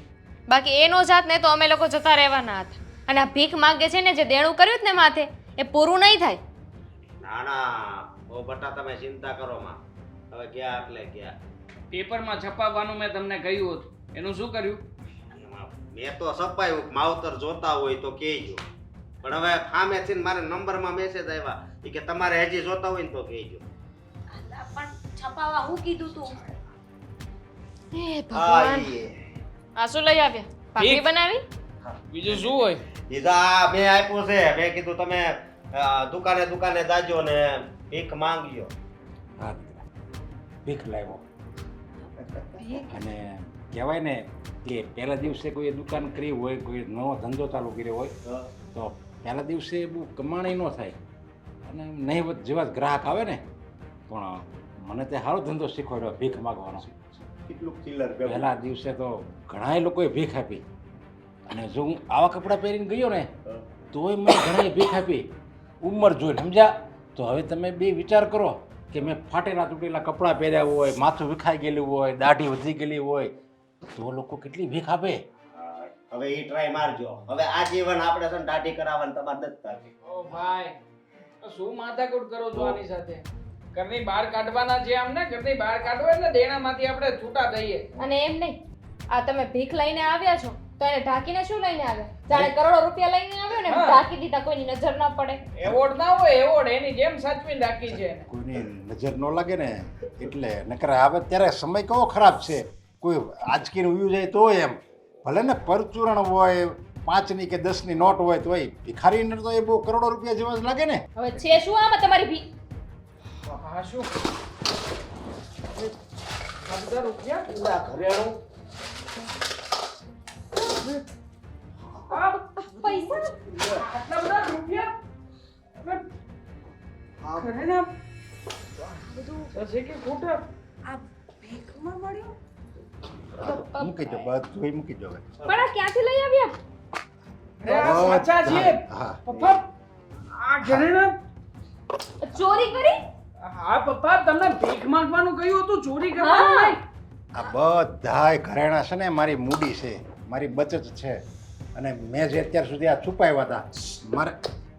બાકી એ નો જાત ને તો અમે લોકો જતા રહેવાના હતા. અને આ ભીખ માંગે છે ને જે દેણું કર્યું જ ને માથે એ પૂરું નહીં થાય. ના ના ઓ બટા તમે ચિંતા કરો માં. હવે ગયા એટલે ગયા. પેપરમાં છપાવવાનું મેં તમને કહ્યું હતું, એનું શું કર્યું? મેં તો સપાયું માવતર જોતા હોય તો કહેજો. પણ હવે સામેથી મારે નંબરમાં મેસેજ આવ્યા કે તમારે હજી જોતા હોય ને તો કહેજો. પણ છપાવા હું કીધું તું? હે ભગવાન, આ શું લઈ આવ્યા? ભાખરી બનાવી? બીજું શું હોય? ઈદા મેં આપ્યું છે. મેં કીધું તમે દુકાને જાજો ને ભીખ માંગ્યો. હા ભીખ લાવ્યો. અને કહેવાય ને કે પહેલા દિવસે કોઈ દુકાન કરી હોય, કોઈ નવો ધંધો ચાલુ કર્યો હોય તો પહેલા દિવસે બહુ કમાણી ન થાય અને નહીંવત જેવા જ ગ્રાહક આવે ને. પણ મને તે સારો ધંધો શીખવાડ્યો ભીખ માગવાનો. કેટલું ચિલ્લર પહેલા દિવસે તો ઘણાય લોકોએ ભીખ આપી. અને જો હું આવા કપડાં પહેરીને ગયો ને તોય મેં ઘણાએ ભીખ આપી ઉંમર જોઈને, સમજ્યા? તો હવે તમે બે વિચાર કરો કે મેં ફાટેલા તૂટેલા કપડાં પહેર્યા હોય, માથું વિખાઈ ગયેલું હોય, દાઢી વધી ગયેલી હોય તો લોકો કેટલી ભીખ આપે. હવે ઈ ટ્રાય મારજો. હવે આ જીવન આપણે છે ને દાઢી કરાવવાની તમારે નથી થતી. ઓ ભાઈ, તો શું માથાકૂટ કરો છો આની સાથે? ઘરની બહાર કાઢવાના છે આમને. ઘરની બહાર કાઢવો એટલે દેણામાંથી આપણે છૂટા થઈએ. અને એમ નહીં, આ તમે ભીખ લઈને આવ્યા છો તો એને ઢાંકીને શું લઈને આવ્યા? જાણે કરોડો રૂપિયા લઈને આવ્યો ને ઢાંકી દીધા, કોઈની નજર ન પડે. એવોર્ડ ના હોય, એવોર્ડ એની જેમ સાચવીને રાખી છે. કોઈની નજર ન લાગે ને એટલે નકર આવે ત્યારે સમય કેવો ખરાબ છે. કોઈ આજકીનું વ્યૂ જાય તો એમ ભલે ને પરચુરણ હોય, 5ની કે 10ની નોટ હોય તો ભિખારીને તો એ બહુ કરોડો રૂપિયા જેવા જ લાગે ને. હવે છે શું આમાં તમારી ભીખ? હા શું? આ બધા રૂપિયા ઘરેણું પૈસા આટલા બધા રૂપિયા ખરે ના છે કે ખોટા? આ ભીખમાં મળ્યું? મૂકી દો, બધું મૂકી દો હવે. પણ આ ક્યાંથી લઈ આવ્યા? અરે આ સાચા છે હા. પપ્પા. આ ઘરેણા ચોરી કરી? હા પપ્પા, તમને ભીખ માંગવાનું કહ્યું હતું, ચોરી કરવાનું નહીં. આ બધાય ઘરેણા છે ને મારી મૂડી છે, મારી બચત છે. અને મેં જે અત્યાર સુધી આ છુપાવ્યા હતા મારે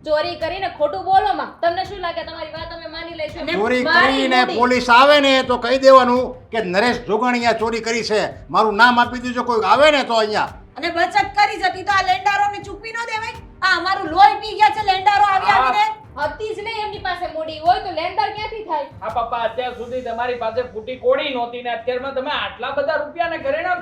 ચોરી કરીને ખોટું બોલો માં. તમને શું લાગે તમારી વાત અમે માની લઈશું? ચોરી મારી કરીને મૂડી. પોલીસ આવે ને તો કહી દેવાનું કે નરેશ જોગણીયા ચોરી કરી છે, મારું નામ આપી દેજો. કોઈ આવે ને તો અહીંયા અને બચત કરી જતી તો આ લેન્ડારોને ચૂકવી ન દેવાય? આ અમારું લોહી પી ગયા છે લેન્ડારો આવી આવીને. હતી જ નહીં એમની પાસે મૂડી, હોય તો લેણદાર ક્યાંથી થાય? હા પપ્પા, અત્યાર સુધી તમારી પાસે ફૂટી કોડી નહોતી ને અત્યારમાં તમે આટલા બધા રૂપિયા ને ઘરેણા.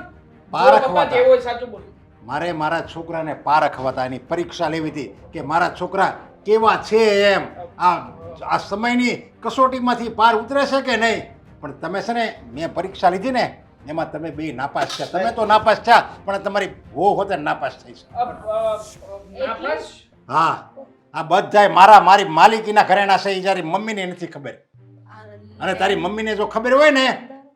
પારખવા પપ્પા હતા. જે હોય સાચું બોલો. મારે મારા છોકરાને પારખવા હતા, એની પરીક્ષા લેવી હતી કે મારા છોકરા કેવા છે એમ, આ સમયની કસોટીમાંથી પાર ઉતરે છે કે નહીં. પણ તમે છે ને, મેં પરીક્ષા લીધી ને એમાં તમે બે નાપાસ છે. તમે તો નાપાસ થયા, પણ તમારી વહુ હોતે નાપાસ થઈ છે. હા, આ બધાય મારી માલિકીના ઘરેણા છે. એ જ્યારે મમ્મીને નથી ખબર, અને તારી મમ્મીને જો ખબર હોય ને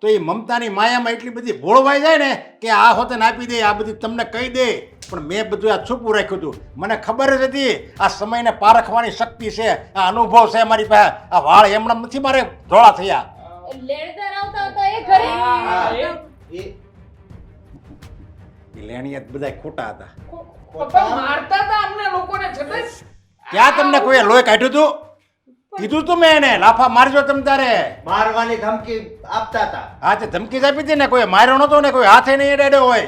તો એ મમતાની માયામાં એટલી બધી ભોળવાઈ જાય ને કે આ હોતે આપી દે, આ બધી તમને કહી દે. પણ મેં બધું આ છુપું રાખ્યું હતું. મને ખબર જ હતી આ સમયને પારખવાની શક્તિ છે, આ અનુભવ છે મારી પાસે. આ વાળ એમણામ નથી મારે ધોળા થયા. લેણદાર આવતા હતા એ ઘરે એ લેણિયા બધા ખોટા હતા. પપ્પા મારતા હતા અમને લોકોને છતાં ક્યાં તમને કોઈ લોહી કાઢ્યું હતું? કીધું તું મેં એને લાફા મારજો તમ તારે. મારવાની ધમકી આપતા હતા. હા, તે ધમકી જ આપી હતી ને. કોઈ માર્યો નતો ને, કોઈ હાથે નહીં અડાડ્યો હોય.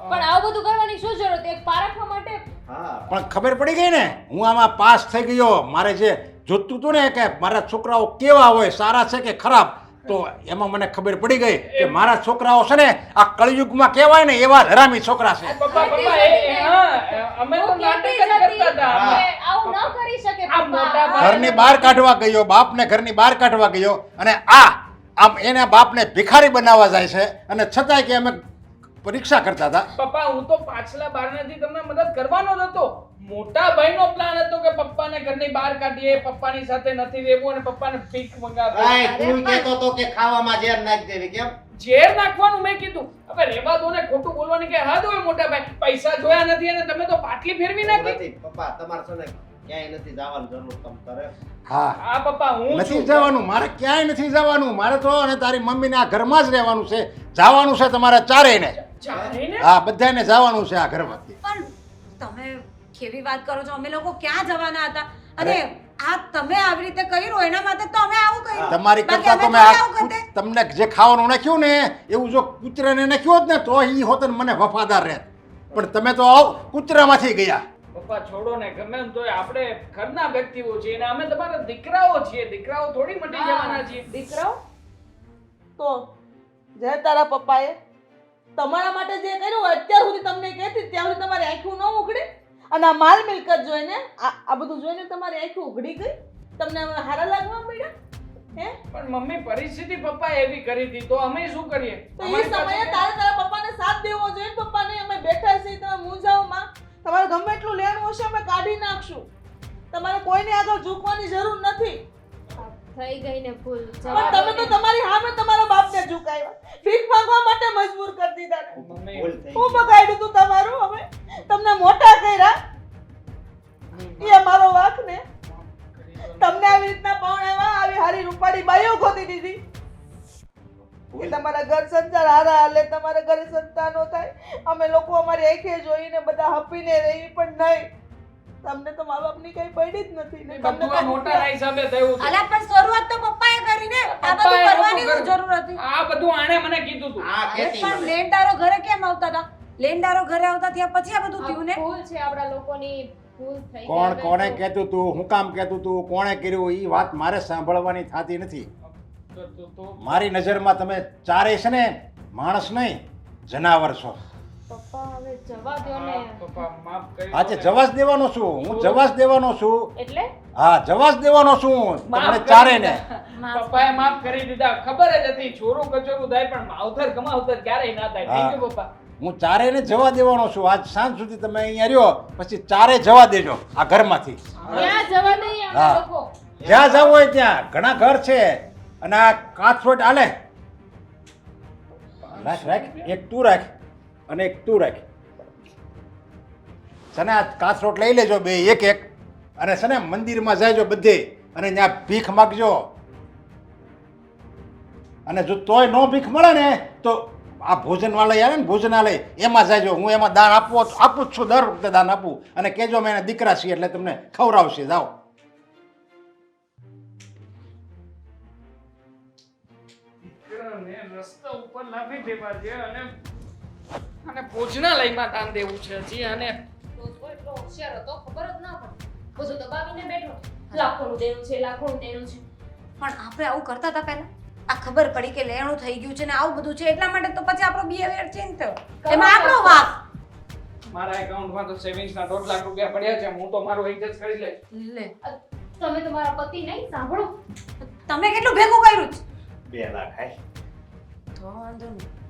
પણ આવું બધું કરવાની શું જરૂર હતી? એક પારખવા માટે હા, પણ ખબર પડી ગઈ ને, હું આમાં પાસ થઈ ગયો. મારે જે જોતું હતું ને કે મારા છોકરાઓ કેવા હોય, સારા છે કે ખરાબ, તો એમાં મને ખબર પડી ગઈ કે મારા છોકરાઓ છે ને આ કળિયુગમાં કહેવાય ને એવા હરામી છોકરા છે. પપ્પા અમે તો નાટક જ કરતા હતા. આવું ન કરી શકે આ મોટા ભાઈ ઘરની બહાર કાઢવા ગયો, બાપને ઘરની બહાર કાઢવા ગયો, અને આમ એના બાપને ભિખારી બનાવવા જાય છે. અને છતાંય કે અમે પરીક્ષા કરતા હતા. પપ્પા હું તો પાછલા બારણાથી તમને મદદ કરવાનો જ હતો. મોટા ભાઈનો પ્લાન હતો કે પપ્પાને ઘરની બહાર કાઢીએ, પપ્પાની સાથે નથી રહેવું અને પપ્પાને ભીખ મંગાવીએ. તું કહેતો તો કે ખાવામાં ઝેર નાખી દેવી, કેમ? ઝેર નાખવાનું મેં કીધું. હવે રેવા દો ને, ખોટું બોલવાની કે હદ હોય મોટા ભાઈ. પૈસા જોયા નથી અને તમે તો પાટલી ફેરવી નાખી. નથી પપ્પા, તમારે છે ને ક્યાંય નથી જવાનું જરૂર તમ કરે. હા, હા પપ્પા હું નથી છું. જવાનું, મારે ક્યાંય નથી જવાનું. મારે તો અને તારી મમ્મીને આ ઘરમાં જ રહેવાનું છે. જવાનું છે તમારે ચારેયને. જાણીને હા, બધાને જવાનું છે આ ઘરમાંથી. પણ તમે કેવી વાત કરો છો? અમે લોકો ક્યાં જવાના હતા? અને આ તમે આવી રીતે કર્યું એના માટે તો અમે આવું કર્યું. તમારી બાકી કરતા અમે તમે થોડી આવું કરતે. તમને જે ખાવાનું નાખ્યું ને એવું જો કૂતરાને નાખ્યું હોત ને તો ઈ હોત ને મને વફાદાર રહેત. પણ તમે તો કૂતરામાંથી ગયા. પપ્પા છોડો ને, ગમે એમ તોય આપણે ઘરના વ્યક્તિઓ છીએ અને અમે તમારા દીકરાઓ છીએ. દીકરાઓ થોડી મટી જવાના છીએ. દીકરાઓ તો જે તારા પપ્પાએ તમારા માટે જે કર્યું અત્યાર સુધી તમને કહેતી ત્યાં સુધી તમારી આંખું ન ઉઘડી, અને આ માલ મિલકત જોઈને આ બધું જોઈને તમારી આંખું ઉઘડી ગઈ. તમને હવે હારા લાગવા મળ્યા હે? પણ મમ્મી પરિસ્થિતિ પપ્પા એવી કરી હતી તો અમે શું કરીએ? તો એ અમારી પાસે સમયે તારા પપ્પાને સાથ દેવો જોઈએ. પપ્પાને અમે બેઠા છીએ, તમે મૂંઝાઓમાં. તમારે ગમે એટલું લેણું હશે અમે કાઢી નાખશું. તમારે કોઈને આગળ ઝૂકવાની જરૂર નથી. થઈ ગઈ ને ભૂલ. પણ તમે તો તમારી સામે તમારા બાપને ઝુકાવ્યા, ભીખ માંગવા માટે મજબૂર કરી દીધા ને. મમ્મી ભૂલ થઈ હું બગાડ્યું તું તમારું. હવે તમને મોટા કર્યા એ અમારો વાંક ને. તમને આવી રીતના પૌણાવા, આવી હારી રૂપાળી બાઈઓ ગોતી દીધી કે તમારા ઘર સંસાર હારા હાલે, તમારા ઘરે સંતાનો થાય. અમે લોકો અમારી આંખે જોઈને બધા હપીને રહી, પણ નહીં. તમને તો મા બાપની કઈ પડી જ નથી ને. તમને બધું આ મોટાના હિસાબે થયું છે. અલા પણ શરૂઆત તો પપ્પાએ કરી ને. આ બધું પપ્પાએ કરવાની નહોતું શું જરૂર હતી? આ બધું આણે મને કીધું હતું. આ અરે ખેતી પણ લેણદારો ઘરે કેમ આવતા હતા? લેણદારો ઘરે આવતા થયા પછી આ બધું થયું ને. ભૂલ છે આપણા લોકોની. ભૂલ થઈ કોણ ગઈ. કોણે કહેતું તું, હું કામ કહેતું તું, કોણે કર્યું, એ વાત મારે સાંભળવાની થતી નથી. તો મારી નજરમાં તમે ચારેય છે ને માણસ નહીં, જનાવર છો. પપ્પા હવે જવા દ્યો ને. પપ્પા માફ કરી હા, તે જવા જ દેવાનો છું હું, જવા જ દેવાનો છું. એટલે હા, જવા જ દેવાનો છું તમને ચારેયને. પપ્પાએ માફ કરી દીધા. ખબર જ હતી છોરું કચોરું થાય પણ માવતર કમાવતર ક્યારેય ના થાય. થેન્ક યુ પપ્પા. હું ચારેયને જવા દેવાનો છું. આજ સાંજ સુધી તમે અહીંયા રહ્યો, પછી ચારે જવા દેજો આ ઘરમાંથી. ક્યાં જવા દઈએ અમે હા. લોકો? જ્યાં જવું હોય ત્યાં. ઘણા ઘર છે અને આ કાચફોટ હાલે. રાખ રાખ, એક તું રાખ અને એક તું રાખ. છે ને આ કાચરોટ લઈ લેજો બે એક એક, અને છે ને મંદિરમાં જાયજો બધે અને ત્યાં ભીખ માગજો. અને જો તોય નો ભીખ મળે ને તો આ ભોજનવાળા આવે ને ભોજનાલય, એમાં જાયજો. હું એમાં દાન આપું જ છું, દર વખતે દાન આપું. અને કહેજો મેં એના દીકરા છીએ એટલે તમને ખવડાવશે. જાઓ. દીકરાને રસ્તા ઉપર લાવી દેવા છે અને ભોજનાલયમાં દાન દેવું છે હજી. અને તો એટલો હોશિયાર હતો, ખબર જ ના પડી. બધું દબાવીને બેઠો. લાખોનું દેણું છે, લાખોનું દેણું છે. પણ આપણે આવું કરતા હતા પહેલા. આ ખબર પડી કે લેણું થઈ ગયું છે ને આવું બધું છે એટલા માટે તો પછી આપણો બિહેવિયર ચેન્જ થયો. એમાં આપણો વાંક. મારા એકાઉન્ટમાં તો સેવિંગ્સના 1.5 લાખ રૂપિયા પડ્યા છે. હું તો મારું એડજસ્ટ કરી લઈશ. લે તમે તમારા પતિ નહીં સાંભળો. તમે કેટલું ભેગું કર્યું છે? 2 લાખ હાય તો વાંધો નહીં